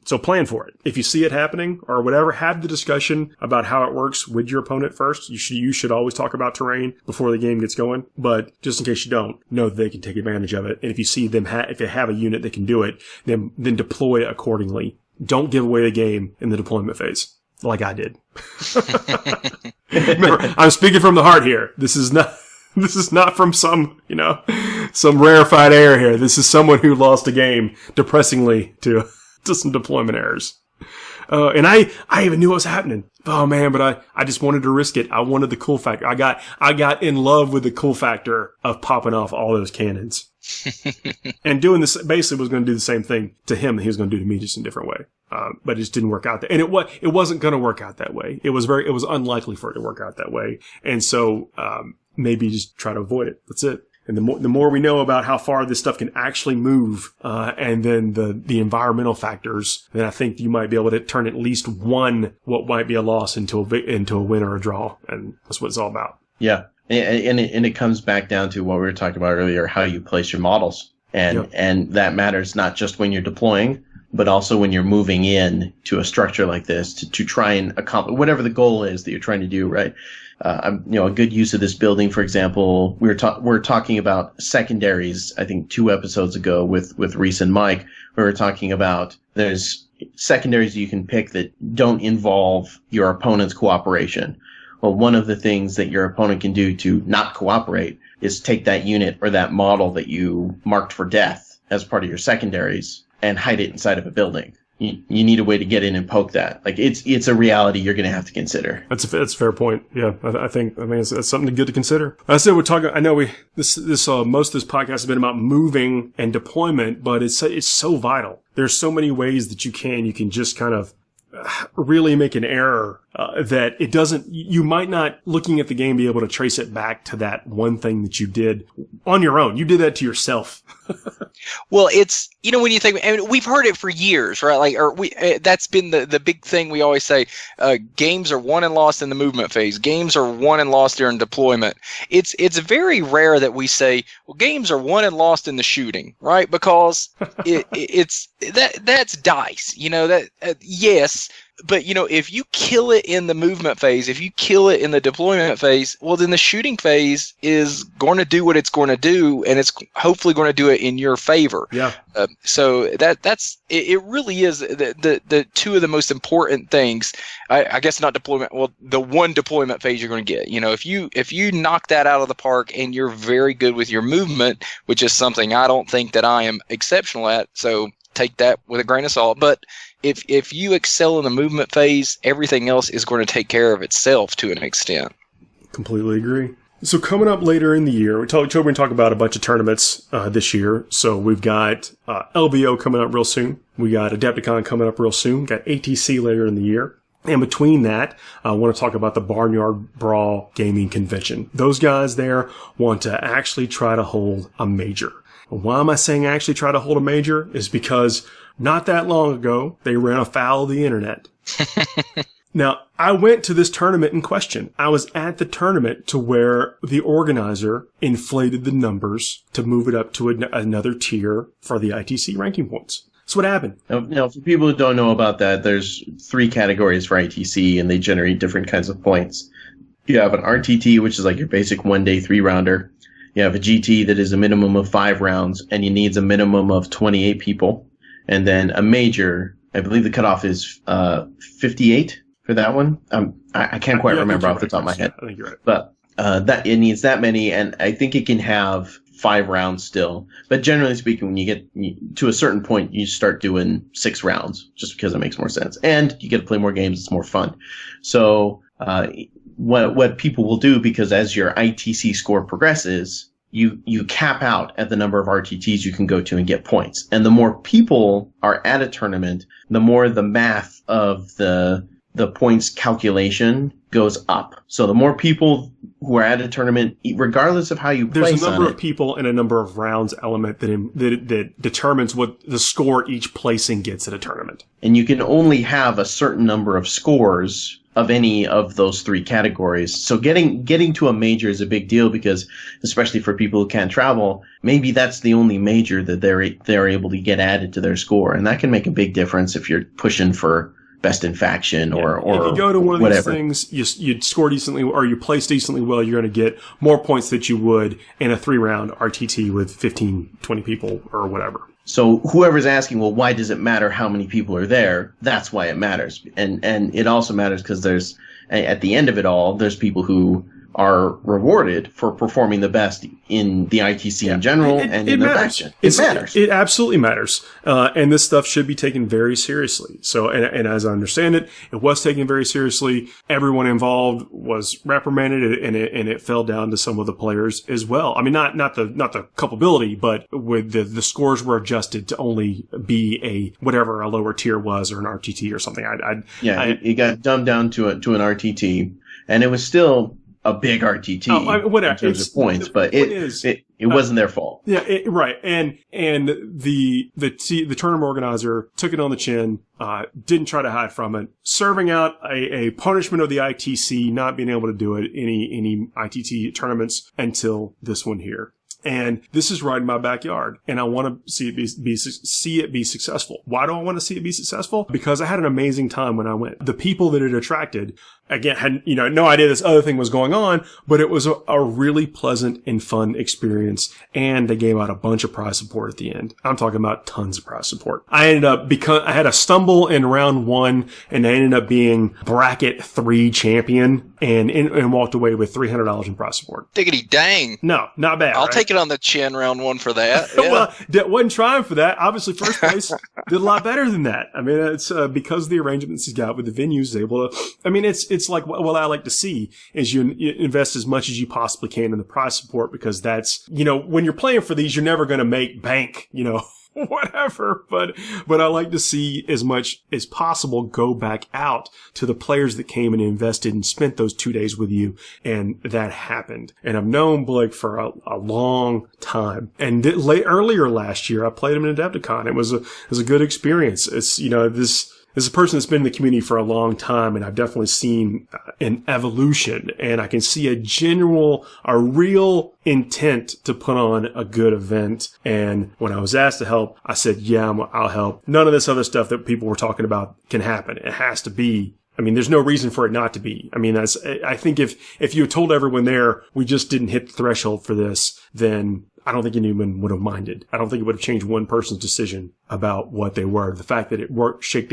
So plan for it. If you see it happening or whatever, have the discussion about how it works with your opponent first. You should always talk about terrain before the game gets going. But just in case you don't, know that they can take advantage of it. And if you see them, if they have a unit that can do it, then deploy accordingly. don't give away the game in the deployment phase, like I did. Remember, I'm speaking from the heart here. This is not from some rarefied air here. This is someone who lost a game depressingly to some deployment errors. And I even knew what was happening. Oh man, but I just wanted to risk it. I wanted the cool factor. I got in love with the cool factor of popping off all those cannons. And doing this basically was going to do the same thing to him that he was going to do to me, just in a different way. But it just didn't work out. And it wasn't going to work out that way. It was unlikely for it to work out that way. And so, maybe just try to avoid it. That's it. And the more we know about how far this stuff can actually move, and then the environmental factors, then I think you might be able to turn at least what might be a loss into a win or a draw. And that's what it's all about. Yeah. And it comes back down to what we were talking about earlier, how you place your models. And that matters not just when you're deploying, but also when you're moving in to a structure like this to try and accomplish whatever the goal is that you're trying to do, right? A good use of this building, for example, we're talking about secondaries, I think 2 episodes ago with Reese and Mike, where we're talking about there's secondaries you can pick that don't involve your opponent's cooperation. Well, one of the things that your opponent can do to not cooperate is take that unit or that model that you marked for death as part of your secondaries and hide it inside of a building. You need a way to get in and poke that. Like it's a reality you're going to have to consider. That's a fair point. Yeah, I think it's something good to consider. I said we're talking. I know most of this podcast has been about moving and deployment, but it's so vital. There's so many ways that you can just kind of really make an error that it doesn't. You might not, looking at the game, be able to trace it back to that one thing that you did on your own. You did that to yourself. Well, it's, when you think, and we've heard it for years, right? That's been the big thing we always say, games are won and lost in the movement phase. Games are won and lost during deployment. It's very rare that we say, well, games are won and lost in the shooting, right? Because that's dice, yes. But, if you kill it in the movement phase, if you kill it in the deployment phase, well, then the shooting phase is going to do what it's going to do, and it's hopefully going to do it in your favor. Yeah. So that's it really is the 2 of the most important things. I guess not deployment. Well, the one deployment phase you're going to get. If you knock that out of the park and you're very good with your movement, which is something I don't think that I am exceptional at, so take that with a grain of salt. But if you excel in the movement phase, everything else is going to take care of itself to an extent. Completely agree. So coming up later in the year, we're going to talk about a bunch of tournaments this year. So we've got LVO coming up real soon. We got Adepticon coming up real soon. We've got ATC later in the year. And between that, I want to talk about the Barnyard Brawl Gaming Convention. Those guys there want to actually try to hold a major. Why am I saying actually try to hold a major? Is because not that long ago, they ran afoul of the internet. Now, I went to this tournament in question. I was at the tournament to where the organizer inflated the numbers to move it up to another tier for the ITC ranking points. That's what happened. Now, for people who don't know about that, there's 3 categories for ITC, and they generate different kinds of points. You have an RTT, which is like your basic one-day 3-rounder. You have a GT that is a minimum of 5 rounds, and it needs a minimum of 28 people. And then a major, I believe the cutoff is 58 for that one. I can't quite remember off the top of my head. I think you're right. But that it needs that many, and I think it can have 5 rounds still. But generally speaking, when you get to a certain point, you start doing 6 rounds, just because it makes more sense. And you get to play more games, it's more fun. So what people will do, because as your ITC score progresses, you cap out at the number of RTTs you can go to and get points. And the more people are at a tournament, the more the math of the points calculation goes up. So the more people who are at a tournament, regardless of how you place on it. There's a number of people and a number of rounds element that determines what the score each placing gets at a tournament. And you can only have a certain number of scores of any of those 3 categories. So getting to a major is a big deal, because especially for people who can't travel, maybe that's the only major that they're able to get added to their score. And that can make a big difference if you're pushing for best in faction or if you go to one of whatever. These things, you score decently or you place decently well, you're going to get more points that you would in a 3-round RTT with 15, 20 people or whatever. So whoever's asking, well, why does it matter how many people are there? That's why it matters. And it also matters because there's, at the end of it all, there's people who are rewarded for performing the best in the ITC in general and in their faction. It matters. It absolutely matters. And this stuff should be taken very seriously. So, and as I understand it, it was taken very seriously. Everyone involved was reprimanded, and it fell down to some of the players as well. I mean, not the culpability, but with the scores were adjusted to only be whatever a lower tier was, or an RTT or something. It got dumbed down to an RTT, and it was still a big RTT in terms of points, but it wasn't their fault. Yeah, right. And the tournament organizer took it on the chin, didn't try to hide from it, serving out a punishment of the ITC not being able to do it any ITT tournaments until this one here. And this is right in my backyard, and I want to see it be successful. Why do I want to see it be successful? Because I had an amazing time when I went. The people that it attracted, again, had no idea this other thing was going on, but it was a really pleasant and fun experience. And they gave out a bunch of prize support at the end. I'm talking about tons of prize support. I ended up I had a stumble in round 1, and I ended up being bracket 3 champion, and walked away with $300 in prize support. Diggity dang! No, not bad. I'll take it on the chin round 1 for that. Yeah. Well, wasn't trying for that. Obviously, first place did a lot better than that. I mean, it's because of the arrangements he's got with the venues, able to. I mean, it's like what I like to see is you invest as much as you possibly can in the prize support, because that's, when you're playing for these, you're never going to make bank, whatever. But I like to see as much as possible go back out to the players that came and invested and spent those 2 days with you. And that happened. And I've known Blake for a long time. And earlier last year, I played him in Adepticon. It was a good experience. It's, this is a person that's been in the community for a long time, and I've definitely seen an evolution, and I can see a real intent to put on a good event. And when I was asked to help, I said, yeah, I'll help. None of this other stuff that people were talking about can happen. It has to be. I mean, there's no reason for it not to be. I mean, I think if you had told everyone there, we just didn't hit the threshold for this, then I don't think anyone would have minded. I don't think it would have changed one person's decision about what they were. The fact that it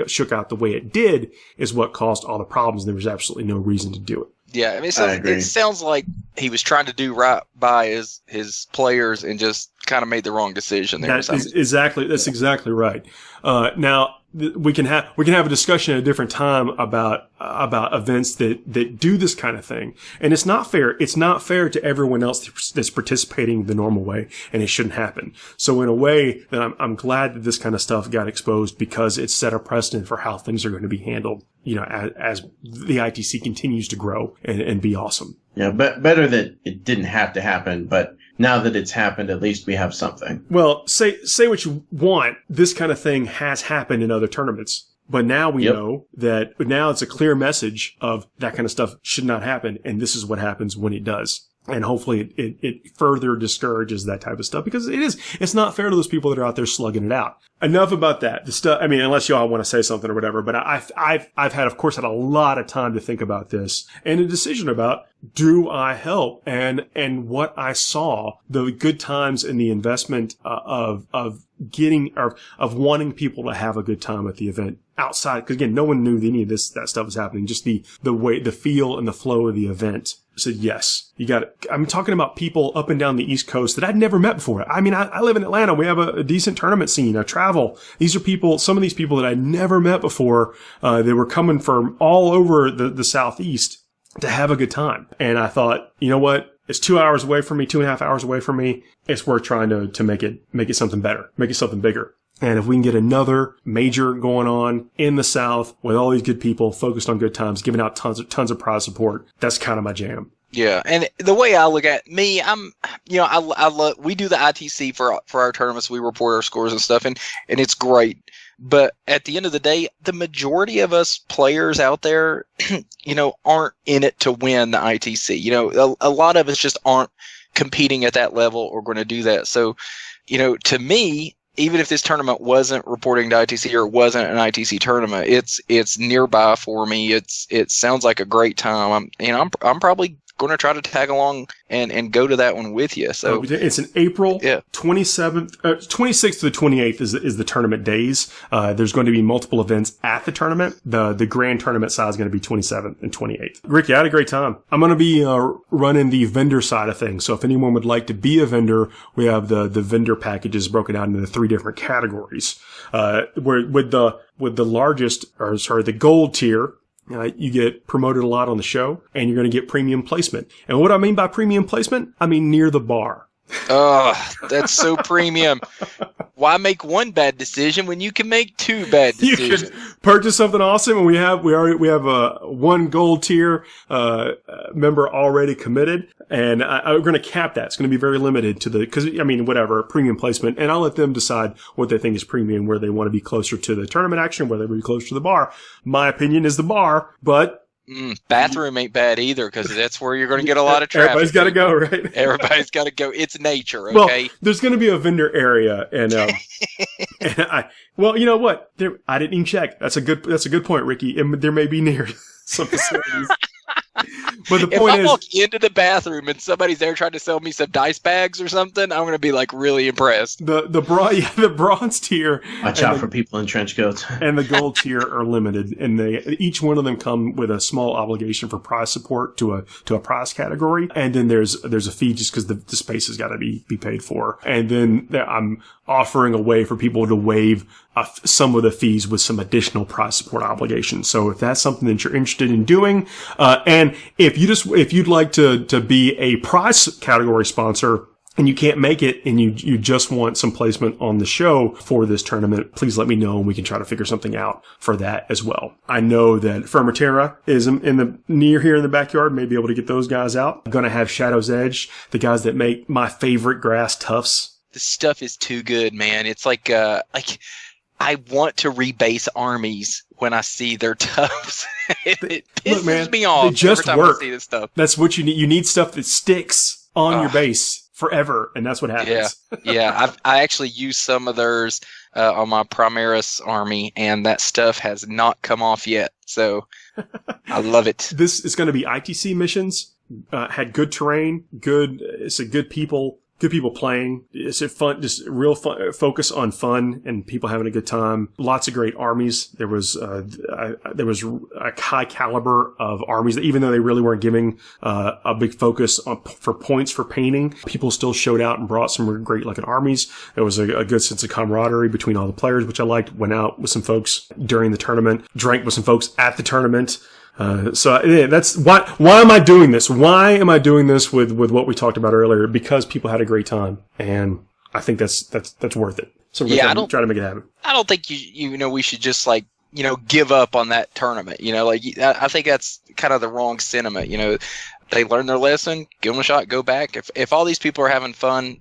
shook out the way it did is what caused all the problems. There was absolutely no reason to do it. Yeah, I mean, it sounds like he was trying to do right by his players and just kind of made the wrong decision there. That's exactly right. Now, we can have a discussion at a different time about events that do this kind of thing. And it's not fair. It's not fair to everyone else that's participating the normal way, and it shouldn't happen. So in a way, that I'm glad that this kind of stuff got exposed, because it set a precedent for how things are going to be handled, as the ITC continues to grow and be awesome. Yeah, but better that it didn't have to happen, but now that it's happened, at least we have something. Well, say what you want. This kind of thing has happened in other tournaments. But now we know that now it's a clear message of that kind of stuff should not happen. And this is what happens when it does. And hopefully it further discourages that type of stuff, because it's not fair to those people that are out there slugging it out. Enough about that. The stuff, I mean, unless y'all want to say something or whatever, but I've had a lot of time to think about this and a decision about, do I help? And what I saw, the good times and the investment of wanting people to have a good time at the event outside. Cause again, no one knew any of that stuff was happening. Just the way, the feel and the flow of the event. Said, yes, you got it. I'm talking about people up and down the East Coast that I'd never met before. I mean, I live in Atlanta. We have a decent tournament scene. I travel. These are some of these people that I'd never met before. They were coming from all over the Southeast to have a good time. And I thought, you know what? It's 2 hours away from me, 2.5 hours away from me. It's worth trying to make it something better, make it something bigger. And if we can get another major going on in the South with all these good people focused on good times, giving out tons of prize support, that's kind of my jam. Yeah, and the way I look at me, I love, we do the ITC for our tournaments. We report our scores and stuff, and it's great. But at the end of the day, the majority of us players out there, aren't in it to win the ITC. A lot of us just aren't competing at that level or going to do that. So, to me, even if this tournament wasn't reporting to ITC or wasn't an ITC tournament, it's nearby for me. It sounds like a great time. I'm probably going to try to tag along and go to that one with you. So it's in April 27th, 26th to the 28th is the tournament days. There's going to be multiple events at the tournament. The grand tournament size is going to be 27th and 28th. Ricky, I had a great time. I'm going to be running the vendor side of things. So if anyone would like to be a vendor, we have the vendor packages broken out into 3 different categories. Where with the largest, the gold tier, you get promoted a lot on the show, and you're going to get premium placement. And what I mean by premium placement, I mean near the bar. Oh, that's so premium. Why make one bad decision when you can make 2 bad decisions? You can purchase something awesome, and we have one gold tier member already committed, and we're going to cap that. It's going to be very limited to premium placement, and I'll let them decide what they think is premium, where they want to be closer to the tournament action, where they want to be closer to the bar. My opinion is the bar, but bathroom ain't bad either, because that's where you're going to get a lot of traffic. Everybody's got to go, right? Everybody's got to go. It's nature, okay? Well, there's going to be a vendor area, and you know what? I didn't even check. That's a good point, Ricky. And there may be near some facilities. But the point is, if I walk into the bathroom and somebody's there trying to sell me some dice bags or something, I'm going to be like really impressed. The bronze tier. Watch out for people in trench coats. And the gold tier are limited, and each one of them come with a small obligation for prize support to a prize category, and then there's a fee just because the space has got to be paid for, and then I'm offering a way for people to waive some of the fees with some additional prize support obligations. So if that's something that you're interested in doing, and if you'd like to be a prize category sponsor and you can't make it and you just want some placement on the show for this tournament, please let me know and we can try to figure something out for that as well. I know that Fermatera is near here in the backyard, may be able to get those guys out. I'm going to have Shadow's Edge, the guys that make my favorite grass tufts. This stuff is too good, man. It's like I want to rebase armies when I see their tufts. it pisses me off every time I see this stuff. That's what you need. You need stuff that sticks on your base forever, and that's what happens. Yeah. I actually used some of theirs on my Primaris army, and that stuff has not come off yet. So I love it. This is going to be ITC missions. Had good terrain, it's a good people playing. It's a fun, just real fun, focus on fun and people having a good time. Lots of great armies. There was a high caliber of armies that, even though they really weren't giving a big focus for points for painting, people still showed out and brought some great looking armies. There was a good sense of camaraderie between all the players, which I liked. Went out with some folks during the tournament, drank with some folks at the tournament. That's why am I doing this? Why am I doing this with what we talked about earlier? Because people had a great time, and I think that's worth it. So we're going to try to make it happen. I don't think we should just give up on that tournament. I think that's kind of the wrong sentiment. They learned their lesson, give them a shot, go back. If all these people are having fun,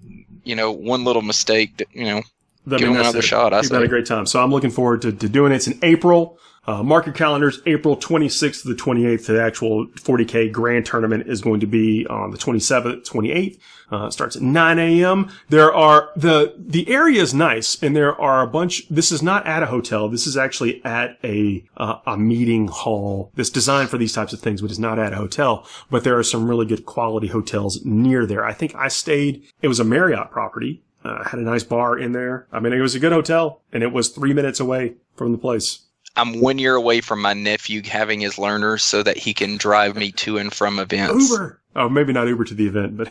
one little mistake, give them another shot. You've had a great time. So I'm looking forward to doing it. It's in April. Mark your calendars, April 26th to the 28th. The actual 40k grand tournament is going to be on the 27th, 28th. It starts at 9 a.m. There are, the area is nice, and there are a bunch, this is not at a hotel. This is actually at a meeting hall that's designed for these types of things, but it's not at a hotel. But there are some really good quality hotels near there. I think I stayed, it was a Marriott property. Had a nice bar in there. I mean, it was a good hotel, and it was 3 minutes away from the place. I'm 1 year away from my nephew having his learners so that he can drive me to and from events. Uber. Oh, maybe not Uber to the event, but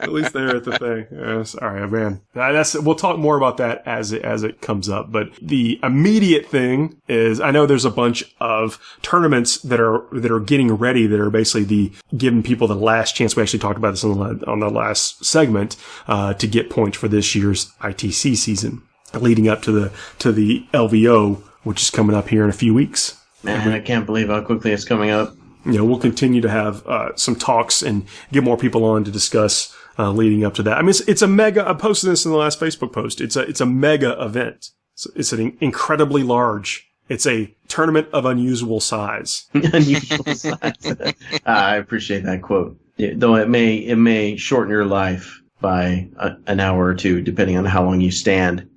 at least they're at the thing. Yes. All right, man. We'll talk more about that as it comes up. But the immediate thing is, I know there's a bunch of tournaments that are getting ready, that are basically giving people the last chance. We actually talked about this on the last segment, to get points for this year's ITC season, leading up to the LVO, which is coming up here in a few weeks. Man, I can't believe how quickly it's coming up. We'll continue to have some talks and get more people on to discuss leading up to that. I mean, it's a mega. I posted this in the last Facebook post. It's a mega event. It's an incredibly large. It's a tournament of unusual size. Unusual size. I appreciate that quote. Though it may shorten your life by an hour or two, depending on how long you stand.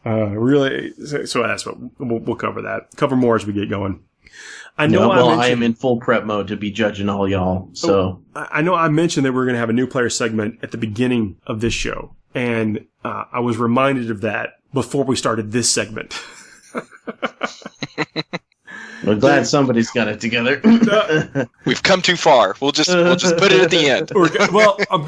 Really. So that's what we'll cover that. Cover more as we get going. I know. I am in full prep mode to be judging all y'all. So I know I mentioned that we were going to have a new player segment at the beginning of this show, and I was reminded of that before we started this segment. I'm glad somebody's got it together. We've come too far. We'll just put it at the end. Well, I'm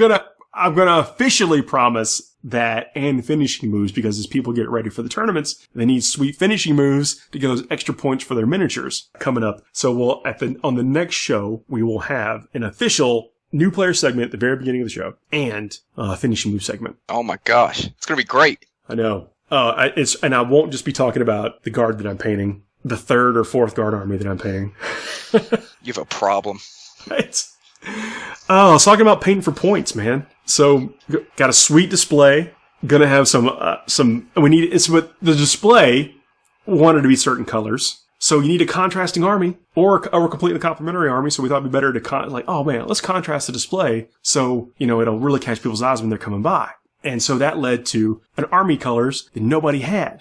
gonna officially promise that and finishing moves, because as people get ready for the tournaments, they need sweet finishing moves to get those extra points for their miniatures coming up. So we'll on the next show we will have an official new player segment at the very beginning of the show and a finishing move segment. Oh my gosh, it's gonna be great. I know. And I won't just be talking about the guard that I'm painting, the 3rd or 4th guard army that I'm painting. You have a problem. I was talking about painting for points, man. So, got a sweet display. Gonna have the display wanted to be certain colors. So you need a contrasting army or a completely complementary army. So we thought it'd be better to let's contrast the display. So, it'll really catch people's eyes when they're coming by. And so that led to an army colors that nobody had.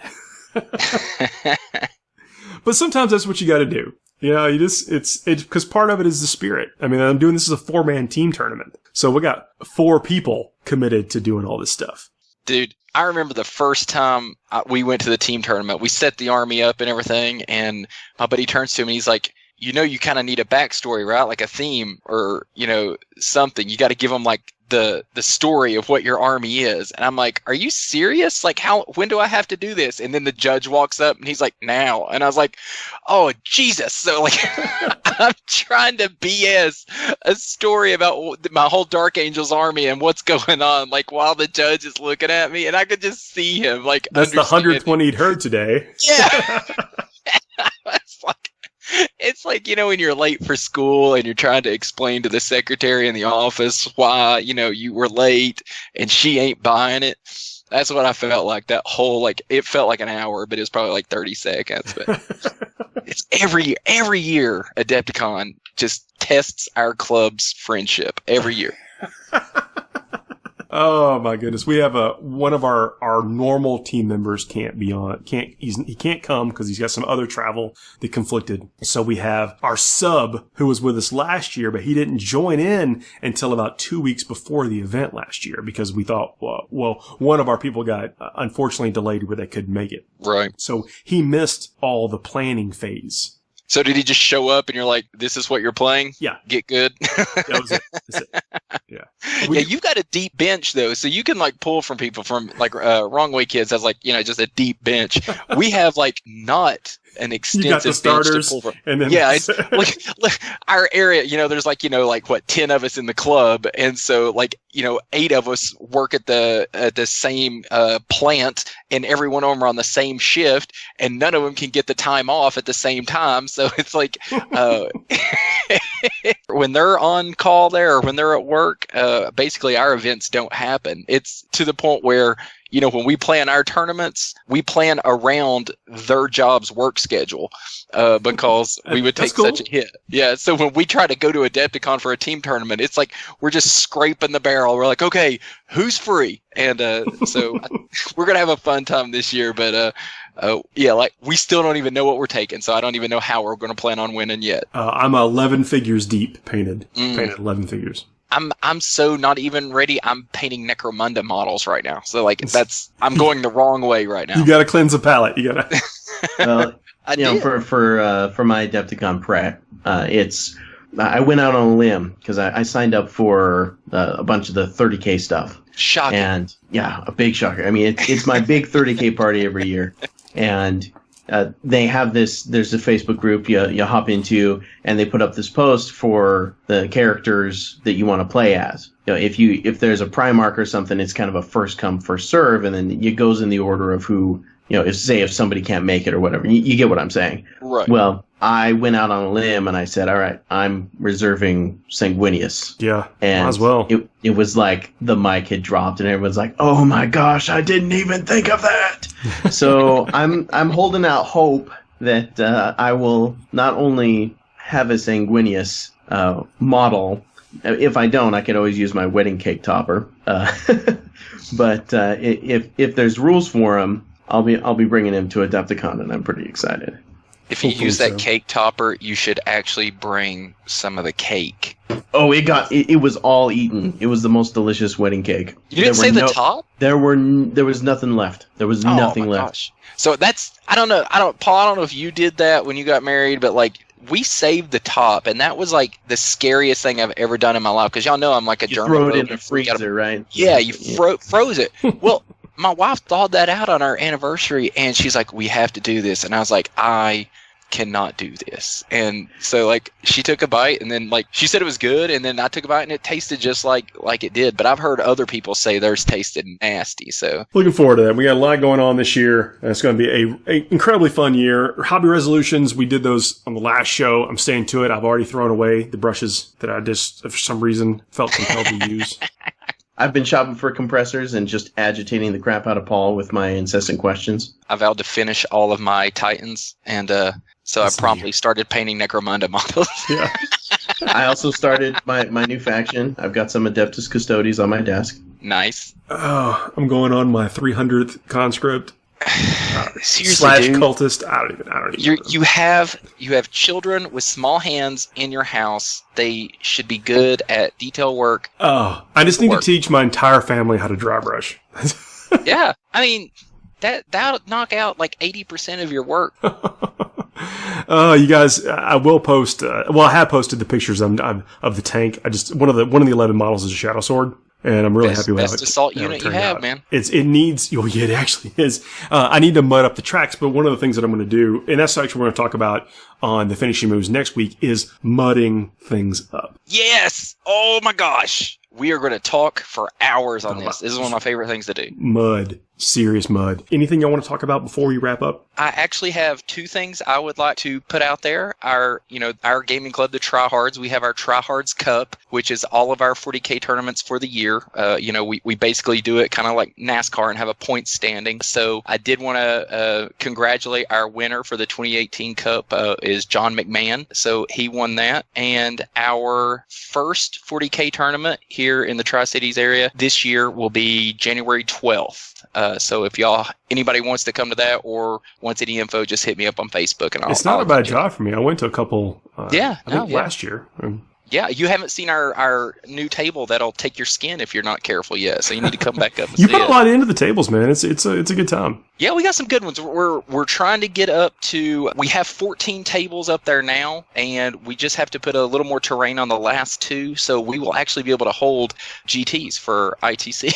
But sometimes that's what you gotta do. It's because part of it is the spirit. I mean, I'm doing this as a 4-man team tournament. So we got 4 people committed to doing all this stuff. Dude, I remember the first time we went to the team tournament, we set the army up and everything, and my buddy turns to me and he's like, you kind of need a backstory, right? Like a theme or, something. You got to give them like the story of what your army is. And I'm like, are you serious? Like, when do I have to do this? And then the judge walks up and he's like, now. And I was like, oh, Jesus. So like, I'm trying to BS a story about my whole Dark Angels army and what's going on, like while the judge is looking at me, and I could just see him like, that's the 120 he'd heard today. Yeah. It's like, when you're late for school and you're trying to explain to the secretary in the office why, you were late and she ain't buying it. That's what I felt like. That whole, it felt like an hour, but it was probably like 30 seconds. But it's every year Adepticon just tests our club's friendship every year. Oh my goodness. We have one of our normal team members he can't come because he's got some other travel that conflicted. So we have our sub who was with us last year, but he didn't join in until about 2 weeks before the event last year because we thought, one of our people got unfortunately delayed where they couldn't make it. Right. So he missed all the planning phase. So did he just show up and you're like, this is what you're playing? Yeah. Get good? That was it. That's it. Yeah. Yeah, you've got a deep bench, though, so you can, pull from people from, Wrong Way Kids has, just a deep bench. We have, not an extensive bench to pull from. And then it's like our area, there's 10 of us in the club, and so 8 of us work at the same plant, and every one of them are on the same shift, and none of them can get the time off at the same time. So it's when they're on call there or when they're at work, basically our events don't happen. It's to the point where when we plan our tournaments, we plan around their job's work schedule because we would take such a hit. Yeah, so when we try to go to Adepticon for a team tournament, it's like we're just scraping the barrel. We're like, okay, who's free? And so we're going to have a fun time this year, but we still don't even know what we're taking, so I don't even know how we're going to plan on winning yet. I'm 11 figures deep painted 11 figures. I'm so not even ready. I'm painting Necromunda models right now. So I'm going the wrong way right now. You got to cleanse the palette. You got to. Well, for my Adepticon prep, I went out on a limb because I signed up for a bunch of the 30K stuff. Shocking. And yeah, a big shocker. I mean, it's my big 30K party every year. And they have there's a Facebook group you hop into, and they put up this post for the characters that you want to play as. If there's a Primarch or something, it's kind of a first come, first serve, and then it goes in the order of who, if somebody can't make it or whatever. You get what I'm saying. Right. Well, I went out on a limb and I said, all right, I'm reserving Sanguinius. Yeah, and might as well. It was like the mic had dropped and everyone's like, oh my gosh, I didn't even think of that. So I'm holding out hope that I will not only have a Sanguinius model. If I don't, I could always use my wedding cake topper. But if there's rules for him, I'll be bringing him to Adepticon, and I'm pretty excited. If you Hopefully use that so. cake topper, you should actually bring some of the cake. Oh, it was all eaten. It was the most delicious wedding cake. You didn't say the top? There was nothing left. There was nothing left. Gosh. So I don't know, Paul, I don't know if you did that when you got married, but like we saved the top, and that was like the scariest thing I've ever done in my life, because y'all know I'm like a German. Throw it in the freezer, right? Yeah, you froze it. Well, my wife thawed that out on our anniversary, and she's like, we have to do this. And I was like, I cannot do this. And so like she took a bite, and then like she said it was good, and then I took a bite and it tasted just like it did. But I've heard other people say theirs tasted nasty. So looking forward to that. We got a lot going on this year. It's going to be a incredibly fun year. Hobby resolutions, we did those on the last show. I'm staying to it. I've already thrown away the brushes that I just for some reason felt compelled to use. I've been shopping for compressors and just agitating the crap out of Paul with my incessant questions. I vowed to finish all of my Titans, and so I promptly started painting Necromunda models. Yeah. I also started my new faction. I've got some Adeptus Custodes on my desk. Nice. Oh, I'm going on my 300th conscript. Seriously, dude. Cultist. I don't even know. You have children with small hands in your house. They should be good at detail work. Oh, I just need to teach my entire family how to dry brush. Yeah, I mean that'll knock out like 80% of your work. Oh, you guys! I will post. I have posted the pictures of the tank. One of the 11 models is a Shadow Sword. And I'm really happy with best assault unit you have, man. It needs. Oh, yeah, it actually is. I need to mud up the tracks, but one of the things that I'm going to do, and that's actually what we're going to talk about on the finishing moves next week, is mudding things up. Yes. Oh my gosh. We are going to talk for hours on this. This is one of my favorite things to do. Mud. Serious mud. Anything y'all want to talk about before we wrap up? I actually have two things I would like to put out there. Our gaming club, the Tryhards, we have our Tryhards Cup, which is all of our 40k tournaments for the year. We basically do it kind of like NASCAR and have a point standing. So I did want to congratulate our winner for the 2018 Cup is John McMahon. So he won that. And our first 40k tournament here in the Tri-Cities area this year will be January 12th. So if anybody wants to come to that or wants any info, just hit me up on Facebook. And it's not a bad job for me. I went to a couple. Last year. Yeah, you haven't seen our new table that'll take your skin if you're not careful yet. So you need to come back up. And you put a lot into the tables, man. It's a good time. Yeah, we got some good ones. We're trying to get up to. We have 14 tables up there now, and we just have to put a little more terrain on the last two. So we will actually be able to hold GTs for ITC.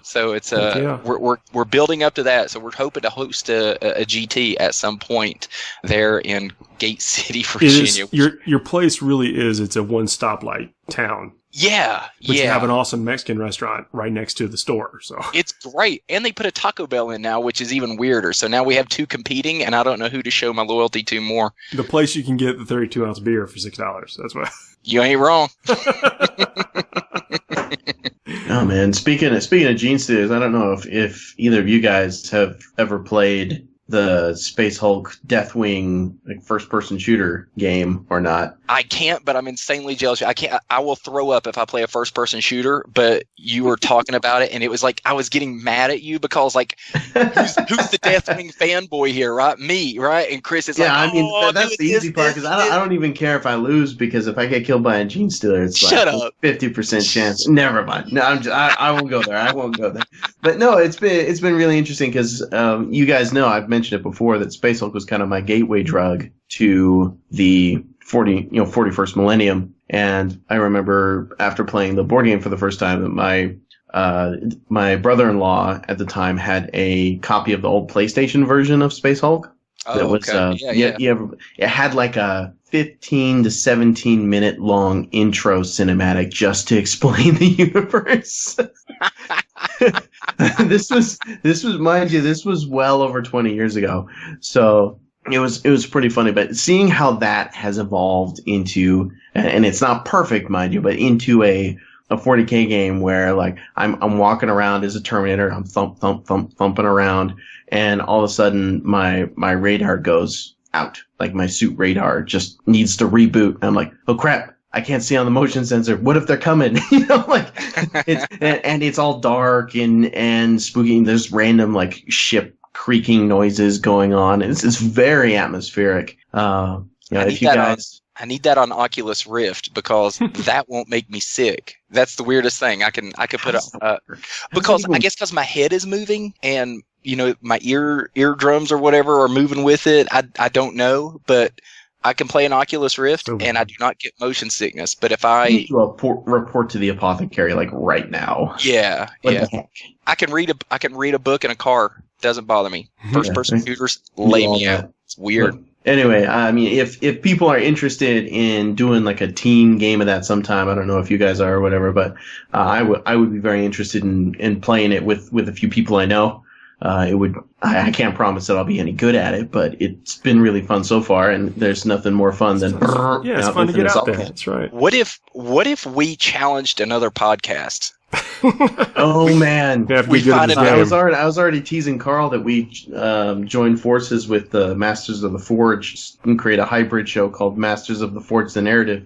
So it's we're building up to that. So we're hoping to host a GT at some point there in Gate City, Virginia. Your place really is. It's a one stoplight town. Yeah, but you have an awesome Mexican restaurant right next to the store. So it's great, and they put a Taco Bell in now, which is even weirder. So now we have two competing, and I don't know who to show my loyalty to more. The place you can get the 32-ounce beer for $6. That's why. You ain't wrong. Oh man, speaking of Gene Stealers, I don't know if either of you guys have ever played the Space Hulk Deathwing first-person shooter game or not. I can't, but I'm insanely jealous. I will throw up if I play a first-person shooter, but you were talking about it, and it was like I was getting mad at you because, like, who's the Deathwing fanboy here, right? Me, right? And Chris is like, that's the easy part, because I don't even care if I lose, because if I get killed by a Gene Stealer, it's Shut up. 50% chance. Never mind. No, I won't go there. I won't go there. But no, it's been really interesting, because you guys know, I've mentioned it before, that Space Hulk was kind of my gateway drug to the 41st millennium. And I remember after playing the board game for the first time that my brother-in-law at the time had a copy of the old PlayStation version of Space Hulk. It had like a 15 to 17 minute long intro cinematic just to explain the universe. This was well over 20 years ago. So it was pretty funny, but seeing how that has evolved into, and it's not perfect, mind you, but into a 40k game where like I'm walking around as a Terminator, I'm thumping around, and all of a sudden my radar goes out. Like my suit radar just needs to reboot. And I'm like, oh crap, I can't see on the motion sensor. What if they're coming? It's all dark and spooky. There's random like ship creaking noises going on. It's very atmospheric. If you guys. I need that on Oculus Rift because that won't make me sick. That's the weirdest thing. I can put because I guess because my head is moving and my eardrums or whatever are moving with it. I don't know, but I can play an Oculus Rift and I do not get motion sickness. But if I need to report to the apothecary like right now. Yeah, What the heck? I can read a book in a car. Doesn't bother me. First person shooters lay me out. It's weird. Look, anyway, I mean, if people are interested in doing like a team game of that sometime, I don't know if you guys are or whatever, but I would be very interested in playing it with a few people I know. I can't promise that I'll be any good at it, but it's been really fun so far, and there's nothing more fun than it's fun to get out there. That's right. What if we challenged another podcast? Oh man, I was already teasing Carl that we join forces with the Masters of the Forge and create a hybrid show called Masters of the Forge: The Narrative,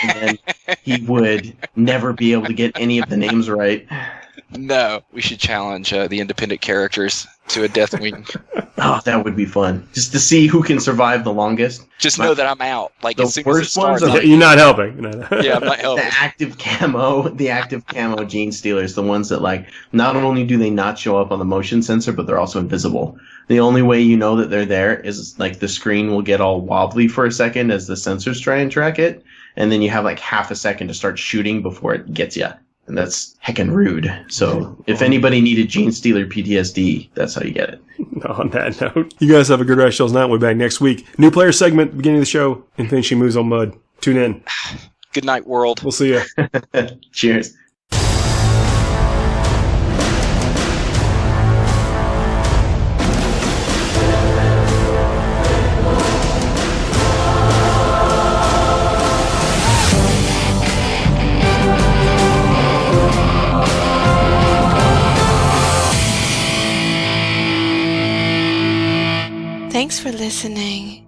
and then he would never be able to get any of the names right. No, we should challenge the independent characters to a death wing. Oh, that would be fun. Just to see who can survive the longest. Just know that I'm out. Like the as soon worst as it starts, ones are You're not helping. yeah, I'm not helping. The active camo gene stealers, the ones that like not only do they not show up on the motion sensor, but they're also invisible. The only way you know that they're there is like the screen will get all wobbly for a second as the sensors try and track it, and then you have like half a second to start shooting before it gets you. And that's heckin' rude. So if anybody needed Gene Stealer PTSD, that's how you get it. On that note, you guys have a good rest of y'all's night. We'll be back next week. New player segment, beginning of the show, and finishing moves on mud. Tune in. Good night, world. We'll see ya. Cheers. Thanks for listening.